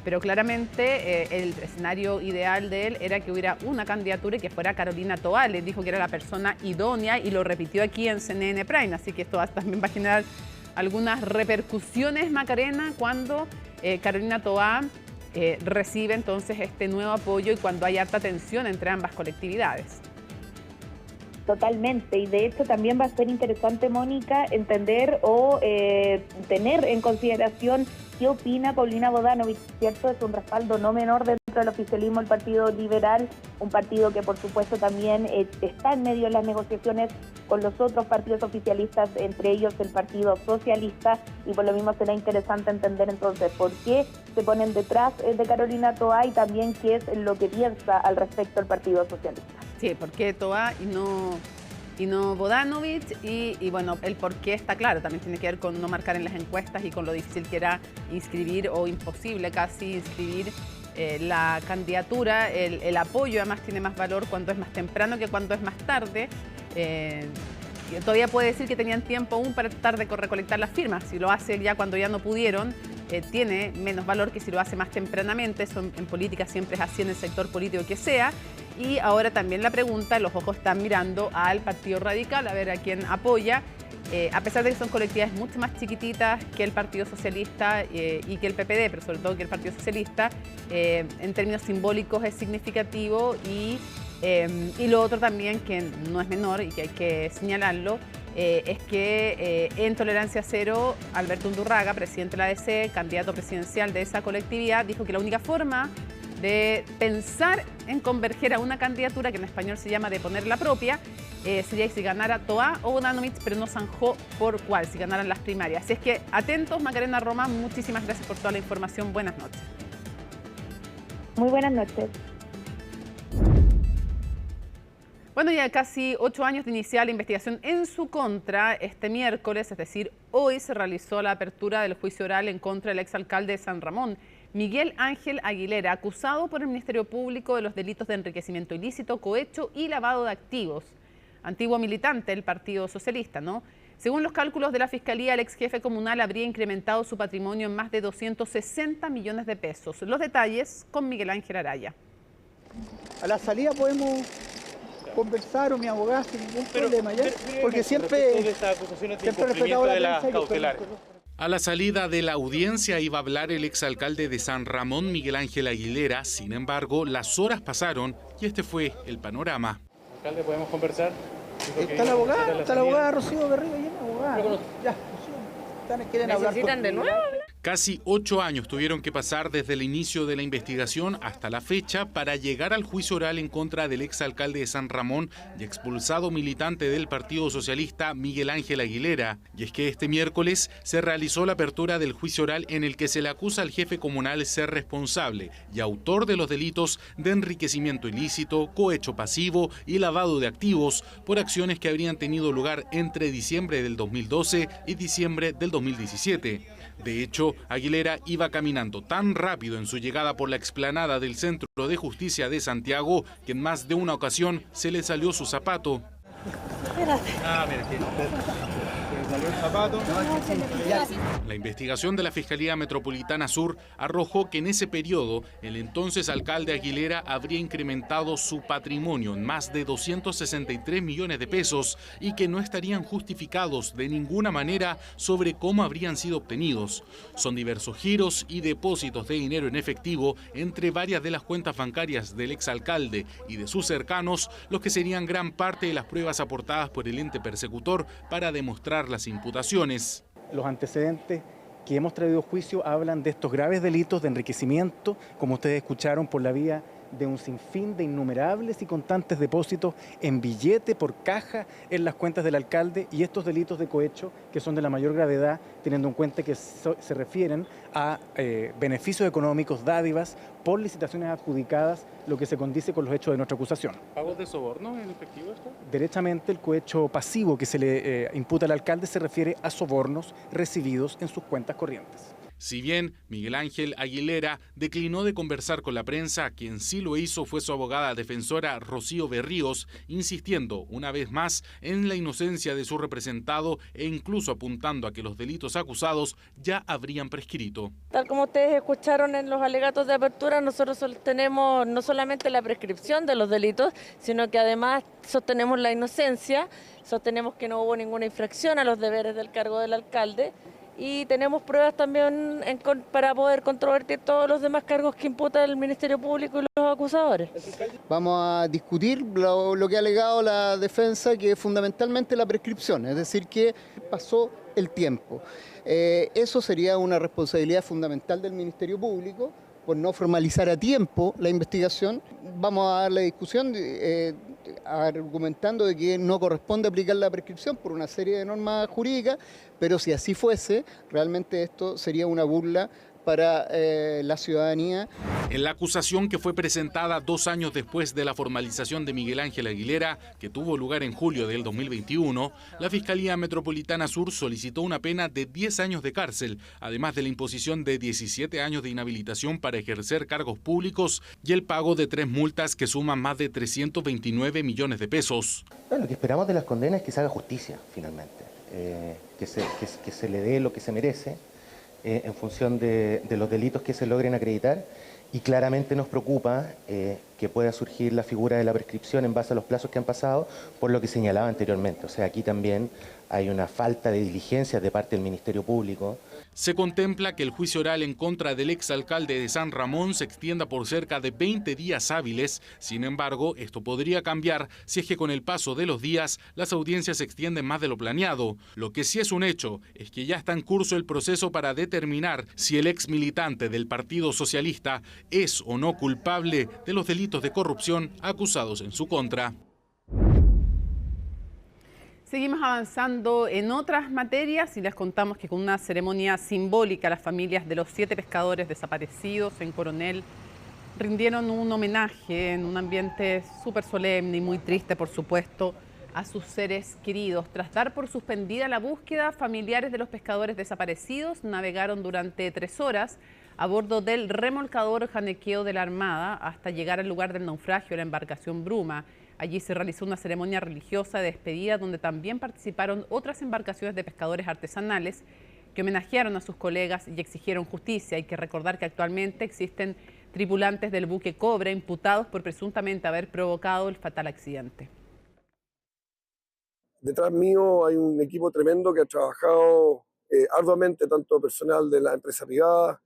[SPEAKER 1] Pero claramente el escenario ideal de él era que hubiera una candidatura y que fuera Carolina Toá. Le dijo que era la persona idónea y lo repitió aquí en CNN Prime. Así que esto también va a generar algunas repercusiones, Macarena, cuando Carolina Toá recibe entonces este nuevo apoyo y cuando hay harta tensión entre ambas colectividades.
[SPEAKER 10] Totalmente, y de hecho también va a ser interesante, Mónica, entender o tener en consideración qué opina Paulina Bodanovich, ¿cierto? Es un respaldo no menor dentro del oficialismo el Partido Liberal, un partido que por supuesto también está en medio de las negociaciones con los otros partidos oficialistas, entre ellos el Partido Socialista, y por lo mismo será interesante entender entonces por qué se ponen detrás de Carolina Toá y también qué es lo que piensa al respecto el Partido Socialista.
[SPEAKER 1] Sí, por qué Toá y no Bodanovich, y bueno, el por qué está claro, también tiene que ver con no marcar en las encuestas y con lo difícil que era inscribir, o imposible casi inscribir la candidatura. El apoyo además tiene más valor cuando es más temprano que cuando es más tarde. Todavía puede decir que tenían tiempo aún para tratar de recolectar las firmas. Si lo hace ya cuando ya no pudieron, tiene menos valor que si lo hace más tempranamente. Eso en política siempre es así, en el sector político que sea. Y ahora también la pregunta, los ojos están mirando al Partido Radical, a ver a quién apoya, a pesar de que son colectividades mucho más chiquititas que el Partido Socialista y que el PPD, pero sobre todo que el Partido Socialista, en términos simbólicos es significativo, y lo otro también, que no es menor y que hay que señalarlo, es que en Tolerancia Cero, Alberto Undurraga, presidente de la ADC, candidato presidencial de esa colectividad, dijo que la única forma de pensar en converger a una candidatura, que en español se llama de poner la propia, sería si ganara Toá o Bodanovich, pero no zanjó por cuál, si ganaran las primarias. Así es que atentos, Macarena Roma, muchísimas gracias por toda la información. Buenas noches.
[SPEAKER 10] Muy buenas noches.
[SPEAKER 1] Bueno, ya casi 8 años de iniciar la investigación en su contra, este miércoles, es decir, hoy se realizó la apertura del juicio oral en contra del exalcalde de San Ramón, Miguel Ángel Aguilera, acusado por el Ministerio Público de los delitos de enriquecimiento ilícito, cohecho y lavado de activos. Antiguo militante del Partido Socialista, ¿no? Según los cálculos de la Fiscalía, el ex jefe comunal habría incrementado su patrimonio en más de 260 millones de pesos. Los detalles con Miguel Ángel Araya.
[SPEAKER 11] A la salida podemos conversar, o mi abogado, sin ningún problema, ¿ya? Porque siempre respetado la prensa.
[SPEAKER 12] A la salida de la audiencia iba a hablar el exalcalde de San Ramón, Miguel Ángel Aguilera. Sin embargo, las horas pasaron y este fue el panorama.
[SPEAKER 13] Alcalde, ¿podemos conversar?
[SPEAKER 11] Está la abogada Rocío Garrido, ya, abogada. Ya, Rocío, quieren hablar.
[SPEAKER 6] ¿Necesitan de nuevo?
[SPEAKER 12] Casi 8 años tuvieron que pasar desde el inicio de la investigación hasta la fecha para llegar al juicio oral en contra del exalcalde de San Ramón y expulsado militante del Partido Socialista, Miguel Ángel Aguilera. Y es que este miércoles se realizó la apertura del juicio oral en el que se le acusa al jefe comunal ser responsable y autor de los delitos de enriquecimiento ilícito, cohecho pasivo y lavado de activos por acciones que habrían tenido lugar entre diciembre del 2012 y diciembre del 2017. De hecho, Aguilera iba caminando tan rápido en su llegada por la explanada del Centro de Justicia de Santiago que en más de una ocasión se le salió su zapato.
[SPEAKER 13] Espérate. Mira, salió el zapato.
[SPEAKER 12] La investigación de la Fiscalía Metropolitana Sur arrojó que en ese periodo el entonces alcalde Aguilera habría incrementado su patrimonio en más de 263 millones de pesos y que no estarían justificados de ninguna manera sobre cómo habrían sido obtenidos. Son diversos giros y depósitos de dinero en efectivo entre varias de las cuentas bancarias del exalcalde y de sus cercanos los que serían gran parte de las pruebas aportadas por el ente persecutor para demostrar las imputaciones.
[SPEAKER 13] Los antecedentes que hemos traído a juicio hablan de estos graves delitos de enriquecimiento, como ustedes escucharon, por la vía de un sinfín de innumerables y constantes depósitos en billete por caja en las cuentas del alcalde y estos delitos de cohecho que son de la mayor gravedad, teniendo en cuenta que se refieren a beneficios económicos, dádivas, por licitaciones adjudicadas, lo que se condice con los hechos de nuestra acusación.
[SPEAKER 12] ¿Pagos de soborno en efectivo esto?
[SPEAKER 13] Derechamente, el cohecho pasivo que se le imputa al alcalde se refiere a sobornos recibidos en sus cuentas corrientes.
[SPEAKER 12] Si bien Miguel Ángel Aguilera declinó de conversar con la prensa, quien sí lo hizo fue su abogada defensora Rocío Berríos, insistiendo una vez más en la inocencia de su representado e incluso apuntando a que los delitos acusados ya habrían prescrito.
[SPEAKER 14] Tal como ustedes escucharon en los alegatos de apertura, nosotros sostenemos no solamente la prescripción de los delitos, sino que además sostenemos la inocencia, sostenemos que no hubo ninguna infracción a los deberes del cargo del alcalde. Y tenemos pruebas también para poder controvertir todos los demás cargos que imputa el Ministerio Público y los acusadores.
[SPEAKER 20] Vamos a discutir lo que ha alegado la defensa, que es fundamentalmente la prescripción, es decir, que pasó el tiempo. Eso sería una responsabilidad fundamental del Ministerio Público por no formalizar a tiempo la investigación. Vamos a dar la discusión argumentando de que no corresponde aplicar la prescripción por una serie de normas jurídicas, pero si así fuese, realmente esto sería una burla para la ciudadanía.
[SPEAKER 12] En la acusación que fue presentada 2 años después de la formalización de Miguel Ángel Aguilera, que tuvo lugar en julio del 2021, la Fiscalía Metropolitana Sur solicitó una pena de 10 años de cárcel, además de la imposición de 17 años de inhabilitación para ejercer cargos públicos y el pago de 3 multas que suman más de 329 millones de pesos.
[SPEAKER 15] Bueno, lo que esperamos de las condenas es que se haga justicia, finalmente, que se le dé lo que se merece, en función de los delitos que se logren acreditar, y claramente nos preocupa que pueda surgir la figura de la prescripción en base a los plazos que han pasado, por lo que señalaba anteriormente. O sea, aquí también hay una falta de diligencia de parte del Ministerio Público.
[SPEAKER 12] Se contempla que el juicio oral en contra del exalcalde de San Ramón se extienda por cerca de 20 días hábiles. Sin embargo, esto podría cambiar si es que con el paso de los días las audiencias se extienden más de lo planeado. Lo que sí es un hecho es que ya está en curso el proceso para determinar si el ex militante del Partido Socialista es o no culpable de los delitos de corrupción acusados en su contra.
[SPEAKER 1] Seguimos avanzando en otras materias y les contamos que con una ceremonia simbólica las familias de los 7 pescadores desaparecidos en Coronel rindieron un homenaje en un ambiente súper solemne y muy triste, por supuesto, a sus seres queridos. Tras dar por suspendida la búsqueda, familiares de los pescadores desaparecidos navegaron durante 3 horas a bordo del remolcador Janequeo de la Armada hasta llegar al lugar del naufragio, la embarcación Bruma. Allí se realizó una ceremonia religiosa de despedida donde también participaron otras embarcaciones de pescadores artesanales que homenajearon a sus colegas y exigieron justicia. Hay que recordar que actualmente existen tripulantes del buque Cobre imputados por presuntamente haber provocado el fatal accidente.
[SPEAKER 16] Detrás mío hay un equipo tremendo que ha trabajado arduamente, tanto personal de la empresa privada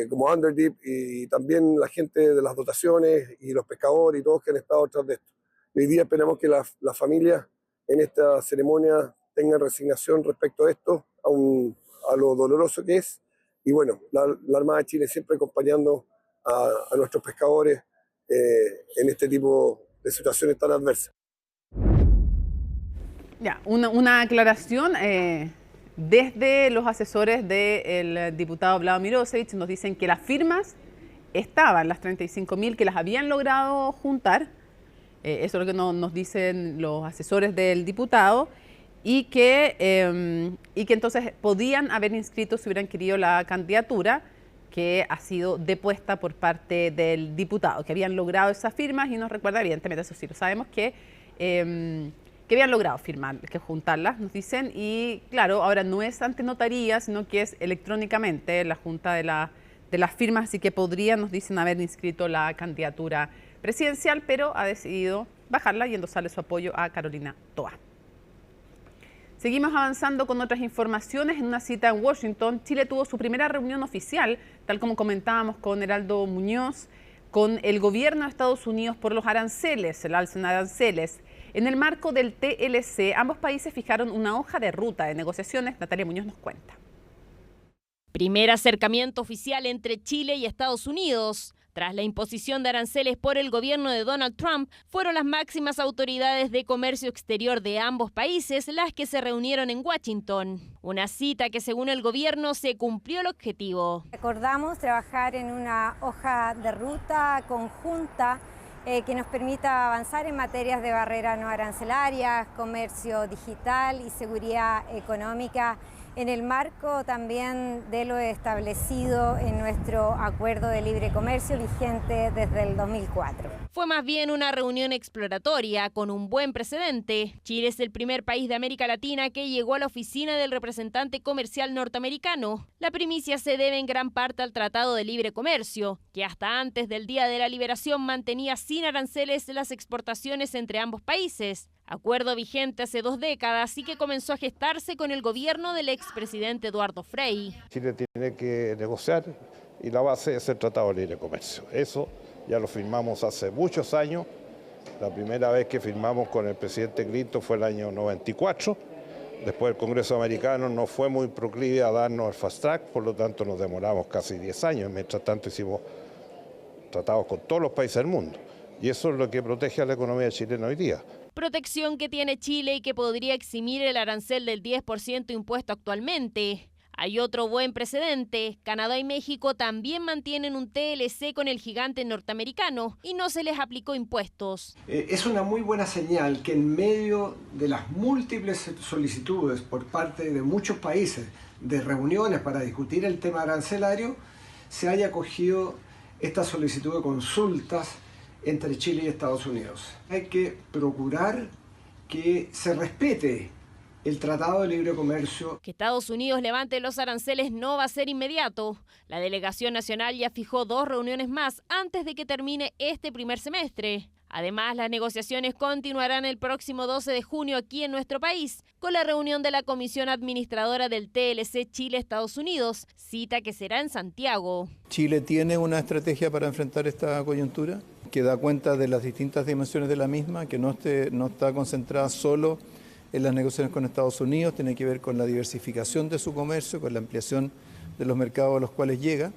[SPEAKER 16] como Underdeep, y también la gente de las dotaciones y los pescadores y todos que han estado detrás de esto. Y hoy día esperamos que las familias en esta ceremonia tengan resignación respecto a esto, a lo doloroso que es. Y bueno, la Armada de Chile siempre acompañando a nuestros pescadores en este tipo de situaciones tan adversas.
[SPEAKER 1] Ya, una aclaración. Desde los asesores del diputado Vlado Mirosevich nos dicen que las firmas estaban, las 35.000, que las habían logrado juntar. Eso es lo que nos dicen los asesores del diputado, y que entonces podían haber inscrito si hubieran querido la candidatura, que ha sido depuesta por parte del diputado, que habían logrado esas firmas, y nos recuerda, evidentemente, eso sí lo sabemos, que habían logrado firmar, que juntarlas, nos dicen, y claro, ahora no es ante notaría, sino que es electrónicamente la junta de las firmas, así que podrían, nos dicen, haber inscrito la candidatura presidencial, pero ha decidido bajarla y endosarle su apoyo a Carolina Toa. Seguimos avanzando con otras informaciones. En una cita en Washington, Chile tuvo su primera reunión oficial, tal como comentábamos con Heraldo Muñoz, con el gobierno de Estados Unidos por los aranceles, el alza en aranceles. En el marco del TLC, ambos países fijaron una hoja de ruta de negociaciones. Natalia Muñoz nos cuenta.
[SPEAKER 24] Primer acercamiento oficial entre Chile y Estados Unidos.
[SPEAKER 8] Tras la imposición de aranceles por el gobierno de Donald Trump, fueron las máximas autoridades de comercio exterior de ambos países las que se reunieron en Washington. Una cita que, según el gobierno, se cumplió el objetivo.
[SPEAKER 17] Acordamos trabajar en una hoja de ruta conjunta que nos permita avanzar en materias de barreras no arancelarias, comercio digital y seguridad económica, en el marco también de lo establecido en nuestro acuerdo de libre comercio vigente desde el 2004.
[SPEAKER 8] Fue más bien una reunión exploratoria con un buen precedente. Chile es el primer país de América Latina que llegó a la oficina del representante comercial norteamericano. La primicia se debe en gran parte al Tratado de Libre Comercio, que hasta antes del Día de la Liberación mantenía sin aranceles las exportaciones entre ambos países. Acuerdo vigente hace 2 décadas y que comenzó a gestarse con el gobierno del expresidente Eduardo Frei.
[SPEAKER 18] Chile tiene que negociar y la base es el Tratado de Libre Comercio. Eso ya lo firmamos hace muchos años. La primera vez que firmamos con el presidente Clinton fue el año 94. Después el Congreso americano no fue muy proclive a darnos el fast track, por lo tanto nos demoramos casi 10 años. Mientras tanto hicimos tratados con todos los países del mundo. Y eso es lo que protege a la economía chilena hoy día.
[SPEAKER 8] Protección que tiene Chile y que podría eximir el arancel del 10% impuesto actualmente. Hay otro buen precedente. Canadá y México también mantienen un TLC con el gigante norteamericano y no se les aplicó impuestos.
[SPEAKER 2] Es una muy buena señal que en medio de las múltiples solicitudes por parte de muchos países de reuniones para discutir el tema arancelario, se haya acogido esta solicitud de consultas entre Chile y Estados Unidos. Hay que procurar que se respete el Tratado de Libre Comercio.
[SPEAKER 8] Que Estados Unidos levante los aranceles no va a ser inmediato. La delegación nacional ya fijó 2 reuniones más antes de que termine este primer semestre. Además, las negociaciones continuarán el próximo 12 de junio aquí en nuestro país, con la reunión de la Comisión Administradora del TLC Chile-Estados Unidos, cita que será en Santiago.
[SPEAKER 24] Chile tiene una estrategia para enfrentar esta coyuntura que da cuenta de las distintas dimensiones de la misma, que no está concentrada solo en las negociaciones con Estados Unidos, tiene que ver con la diversificación de su comercio, con la ampliación de los mercados a los cuales llega,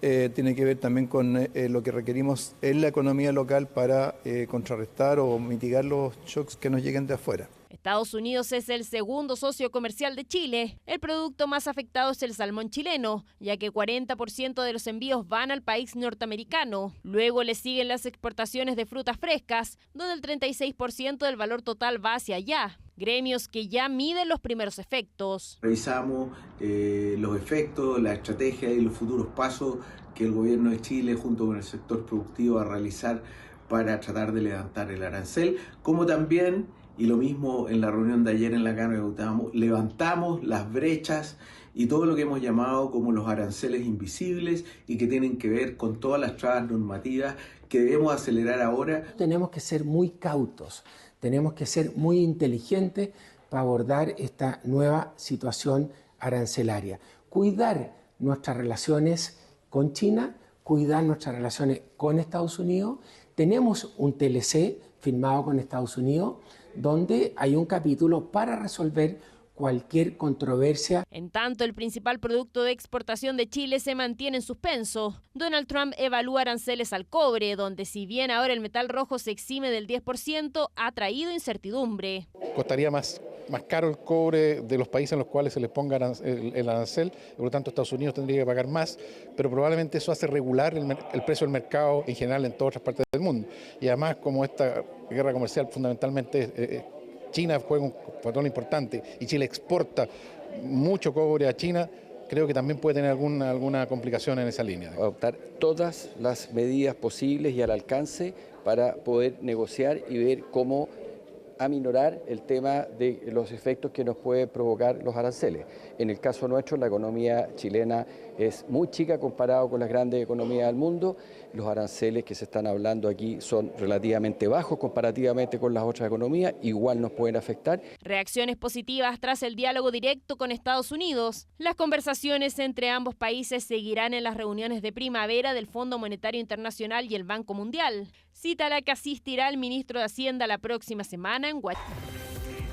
[SPEAKER 24] tiene que ver también con lo que requerimos en la economía local para contrarrestar o mitigar los shocks que nos lleguen de afuera.
[SPEAKER 8] Estados Unidos es el segundo socio comercial de Chile. El producto más afectado es el salmón chileno, ya que 40% de los envíos van al país norteamericano. Luego le siguen las exportaciones de frutas frescas, donde el 36% del valor total va hacia allá. Gremios que ya miden los primeros efectos.
[SPEAKER 25] Revisamos los efectos, la estrategia y los futuros pasos que el gobierno de Chile junto con el sector productivo va a realizar para tratar de levantar el arancel, como también, y lo mismo en la reunión de ayer en la Cámara de Diputados, levantamos las brechas y todo lo que hemos llamado como los aranceles invisibles y que tienen que ver con todas las trabas normativas que debemos acelerar ahora.
[SPEAKER 26] Tenemos que ser muy cautos, tenemos que ser muy inteligentes para abordar esta nueva situación arancelaria. Cuidar nuestras relaciones con China, cuidar nuestras relaciones con Estados Unidos. Tenemos un TLC firmado con Estados Unidos, donde hay un capítulo para resolver cualquier controversia.
[SPEAKER 8] En tanto, el principal producto de exportación de Chile se mantiene en suspenso. Donald Trump evalúa aranceles al cobre, donde si bien ahora el metal rojo se exime del 10%, ha traído incertidumbre.
[SPEAKER 27] Costaría más caro el cobre de los países en los cuales se les ponga el arancel, por lo tanto Estados Unidos tendría que pagar más, pero probablemente eso hace regular el precio del mercado en general en todas otras partes del mundo. Y además, como esta guerra comercial fundamentalmente China juega un papel importante y Chile exporta mucho cobre a China, creo que también puede tener alguna complicación en esa línea.
[SPEAKER 28] Adoptar todas las medidas posibles y al alcance para poder negociar y ver cómo aminorar el tema de los efectos que nos puede provocar los aranceles. En el caso nuestro, la economía chilena es muy chica comparado con las grandes economías del mundo. Los aranceles que se están hablando aquí son relativamente bajos comparativamente con las otras economías, igual nos pueden afectar.
[SPEAKER 8] Reacciones positivas tras el diálogo directo con Estados Unidos. Las conversaciones entre ambos países seguirán en las reuniones de primavera del Fondo Monetario Internacional y el Banco Mundial, cita a la que asistirá el ministro de Hacienda la próxima semana en Washington.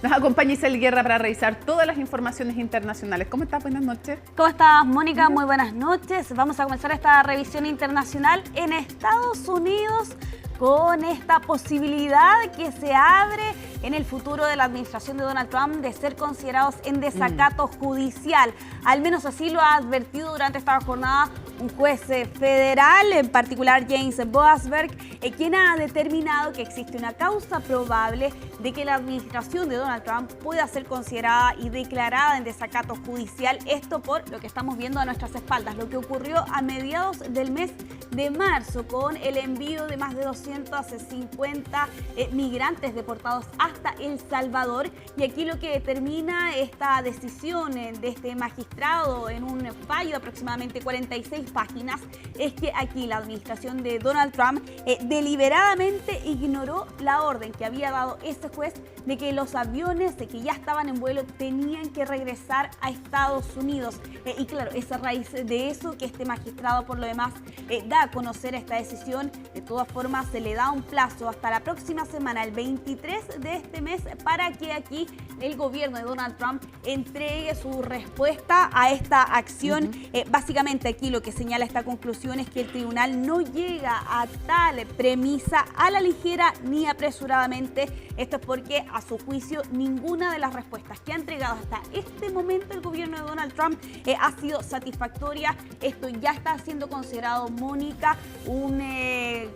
[SPEAKER 1] Nos acompaña Isel Guerra para revisar todas las informaciones internacionales. ¿Cómo estás? Buenas noches.
[SPEAKER 3] ¿Cómo estás, Mónica? Muy buenas noches. Vamos a comenzar esta revisión internacional en Estados Unidos con esta posibilidad que se abre en el futuro de la administración de Donald Trump de ser considerados en desacato judicial. Al menos así lo ha advertido durante esta jornada un juez federal, en particular James Boasberg, quien ha determinado que existe una causa probable de que la administración de Donald Trump pueda ser considerada y declarada en desacato judicial. Esto por lo que estamos viendo a nuestras espaldas, lo que ocurrió a mediados del mes de marzo con el envío de más de 250 migrantes deportados hasta El Salvador. Y aquí lo que determina esta decisión de este magistrado en un fallo de aproximadamente 46 páginas es que aquí la administración de Donald Trump deliberadamente ignoró la orden que había dado este juez de que los aviones que ya estaban en vuelo tenían que regresar a Estados Unidos. Y claro, es a raíz de eso que este magistrado por lo demás da a conocer esta decisión. De todas formas, se le da un plazo hasta la próxima semana, el 23 de este mes, para que aquí el gobierno de Donald Trump entregue su respuesta a esta acción. Básicamente aquí lo que señala esta conclusión es que el tribunal no llega a tal premisa a la ligera ni apresuradamente. Esto es porque a su juicio ninguna de las respuestas que ha entregado hasta este momento el gobierno de Donald Trump ha sido satisfactoria. Esto ya está siendo considerado, Mónica, un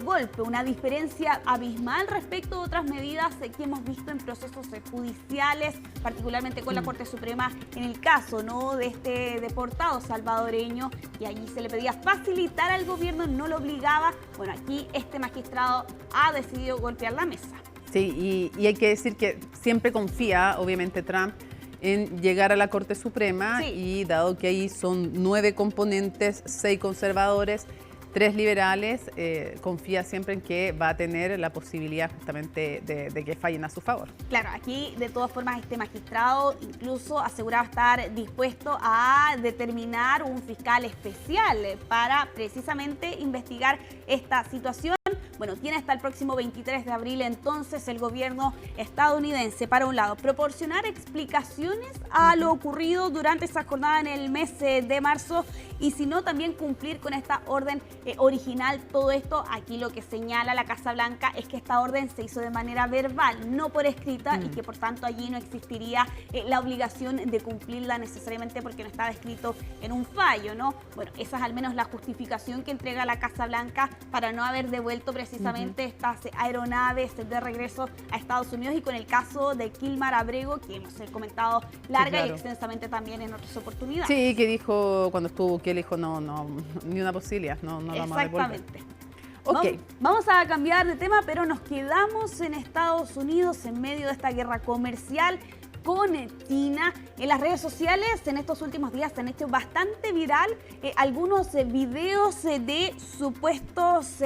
[SPEAKER 3] golpe, una diferencia abismal respecto a otras medidas que hemos visto en procesos judiciales, particularmente con la Corte Suprema en el caso, ¿no?, de este deportado salvadoreño, y allí se le pedía facilitar al gobierno, no lo obligaba. Bueno, aquí este magistrado ha decidido golpear la mesa.
[SPEAKER 1] Sí, y hay que decir que siempre confía, obviamente, Trump en llegar a la Corte Suprema, sí. Y dado que ahí son 9 componentes, 6 conservadores, 3 liberales, confía siempre en que va a tener la posibilidad justamente de que fallen a su favor.
[SPEAKER 3] Claro, aquí de todas formas este magistrado incluso aseguraba estar dispuesto a determinar un fiscal especial para precisamente investigar esta situación. Bueno, tiene hasta el próximo 23 de abril entonces el gobierno estadounidense, para un lado, proporcionar explicaciones a lo ocurrido durante esa jornada en el mes de marzo, y si no, también cumplir con esta orden original. Todo esto, aquí lo que señala la Casa Blanca es que esta orden se hizo de manera verbal, no por escrita, y que por tanto allí no existiría la obligación de cumplirla necesariamente porque no estaba escrito en un fallo, ¿no? Bueno, esa es al menos la justificación que entrega la Casa Blanca para no haber devuelto precisamente estas aeronaves de regreso a Estados Unidos, y con el caso de Kilmar Abrego, que hemos comentado larga, sí, claro, y extensamente también en otras oportunidades.
[SPEAKER 1] Sí, que dijo cuando estuvo, que él dijo no, ni una posibilidad, no vamos a devolver.
[SPEAKER 3] Exactamente.
[SPEAKER 1] Okay.
[SPEAKER 3] Vamos a cambiar de tema, pero nos quedamos en Estados Unidos en medio de esta guerra comercial con China. En las redes sociales en estos últimos días se han hecho bastante viral algunos videos de supuestos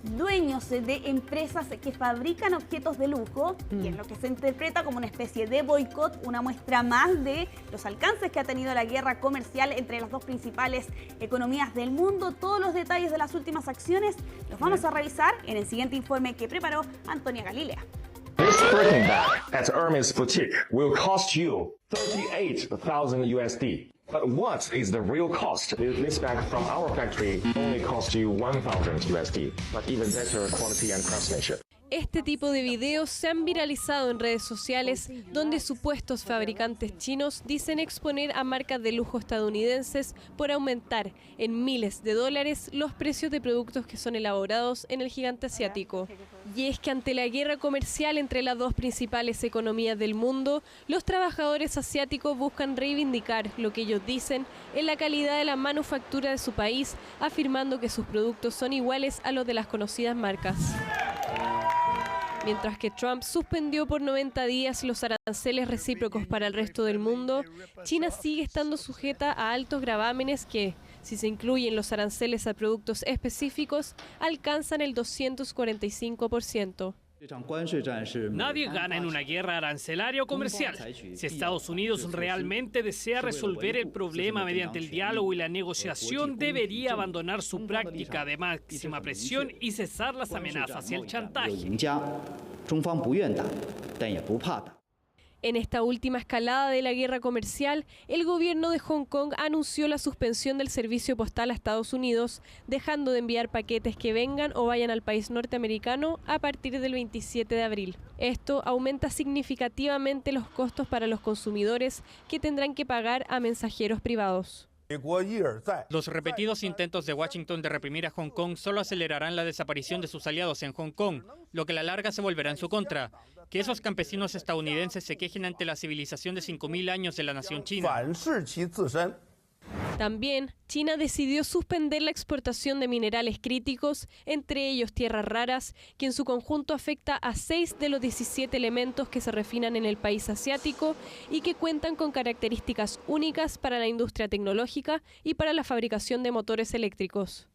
[SPEAKER 3] dueños de empresas que fabrican objetos de lujo, y en lo que se interpreta como una especie de boicot, una muestra más de los alcances que ha tenido la guerra comercial entre las dos principales economías del mundo. Todos los detalles de las últimas acciones los vamos a revisar en el siguiente informe que preparó Antonia Galilea.
[SPEAKER 4] This birthing bag at Hermes Boutique will cost you $38,000 USD. But what is the real cost? This bag from our factory only costs you $1,000 USD, but even better quality and craftsmanship.
[SPEAKER 5] Este tipo de videos se han viralizado en redes sociales donde supuestos fabricantes chinos dicen exponer a marcas de lujo estadounidenses por aumentar en miles de dólares los precios de productos que son elaborados en el gigante asiático. Y es que ante la guerra comercial entre las dos principales economías del mundo, los trabajadores asiáticos buscan reivindicar lo que ellos dicen en la calidad de la manufactura de su país, afirmando que sus productos son iguales a los de las conocidas marcas. Mientras que Trump suspendió por 90 días los aranceles recíprocos para el resto del mundo, China sigue estando sujeta a altos gravámenes que, si se incluyen los aranceles a productos específicos, alcanzan el 245%.
[SPEAKER 7] Nadie gana en una guerra arancelaria o comercial. Si Estados Unidos realmente desea resolver el problema mediante el diálogo y la negociación, debería abandonar su práctica de máxima presión y cesar las amenazas y el chantaje.
[SPEAKER 5] En esta última escalada de la guerra comercial, el gobierno de Hong Kong anunció la suspensión del servicio postal a Estados Unidos, dejando de enviar paquetes que vengan o vayan al país norteamericano a partir del 27 de abril. Esto aumenta significativamente los costos para los consumidores que tendrán que pagar a mensajeros privados.
[SPEAKER 6] Los repetidos intentos de Washington de reprimir a Hong Kong solo acelerarán la desaparición de sus aliados en Hong Kong, lo que a la larga se volverá en su contra. Que esos campesinos estadounidenses se quejen ante la civilización de 5.000 años de la nación china.
[SPEAKER 5] También, China decidió suspender la exportación de minerales críticos, entre ellos tierras raras, que en su conjunto afecta a 6 de los 17 elementos que se refinan en el país asiático y que cuentan con características únicas para la industria tecnológica y para la fabricación de motores eléctricos.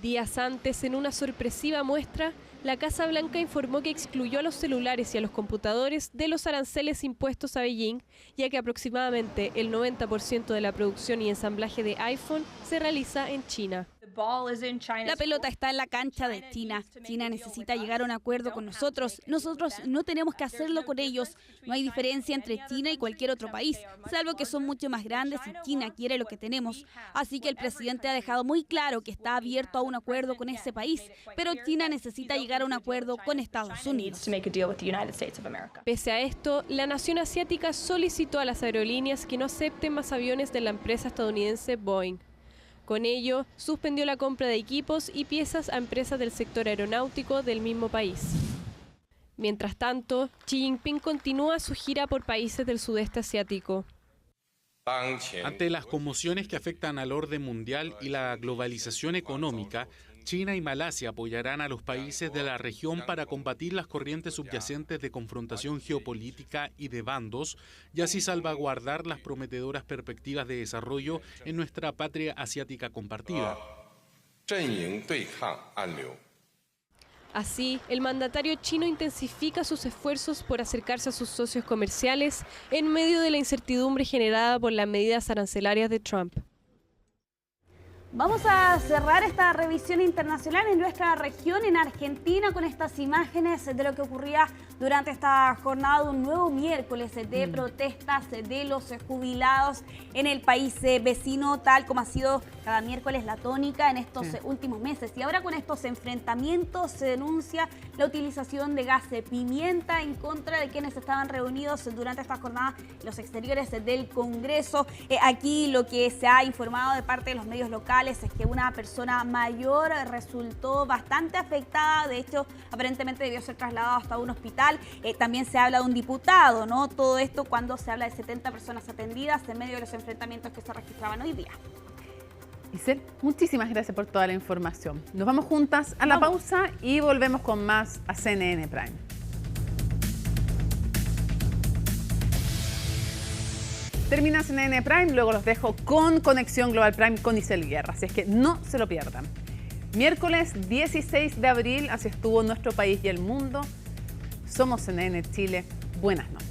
[SPEAKER 5] Días antes, en una sorpresiva muestra, la Casa Blanca informó que excluyó a los celulares y a los computadores de los aranceles impuestos a Beijing, ya que aproximadamente el 90% de la producción y ensamblaje de iPhone se realiza en China.
[SPEAKER 9] La pelota está en la cancha de China. China necesita llegar a un acuerdo con nosotros. Nosotros no tenemos que hacerlo con ellos. No hay diferencia entre China y cualquier otro país, salvo que son mucho más grandes y China quiere lo que tenemos. Así que el presidente ha dejado muy claro que está abierto a un acuerdo con ese país, pero China necesita llegar a un acuerdo con Estados Unidos.
[SPEAKER 5] Pese a esto, la nación asiática solicitó a las aerolíneas que no acepten más aviones de la empresa estadounidense Boeing. Con ello, suspendió la compra de equipos y piezas a empresas del sector aeronáutico del mismo país. Mientras tanto, Xi Jinping continúa su gira por países del sudeste asiático.
[SPEAKER 12] Ante las conmociones que afectan al orden mundial y la globalización económica, China y Malasia apoyarán a los países de la región para combatir las corrientes subyacentes de confrontación geopolítica y de bandos, y así salvaguardar las prometedoras perspectivas de desarrollo en nuestra patria asiática compartida.
[SPEAKER 5] Así, el mandatario chino intensifica sus esfuerzos por acercarse a sus socios comerciales en medio de la incertidumbre generada por las medidas arancelarias de Trump.
[SPEAKER 3] Vamos a cerrar esta revisión internacional en nuestra región, en Argentina, con estas imágenes de lo que ocurría durante esta jornada de un nuevo miércoles de protestas de los jubilados en el país vecino, tal como ha sido cada miércoles la tónica en estos últimos meses. Y ahora con estos enfrentamientos se denuncia la utilización de gas pimienta en contra de quienes estaban reunidos durante esta jornada en los exteriores del Congreso. Aquí lo que se ha informado de parte de los medios locales es que una persona mayor resultó bastante afectada. De hecho, aparentemente debió ser trasladado hasta un hospital. También se habla de un diputado, ¿no? Todo esto cuando se habla de 70 personas atendidas en medio de los enfrentamientos que se registraban hoy día.
[SPEAKER 1] Isel, muchísimas gracias por toda la información. Nos vamos juntas a la pausa y volvemos con más a CNN Prime. Termina CNN Prime, luego los dejo con Conexión Global Prime con Isel Guerra, así es que no se lo pierdan. Miércoles 16 de abril, así estuvo nuestro país y el mundo. Somos CNN Chile. Buenas noches.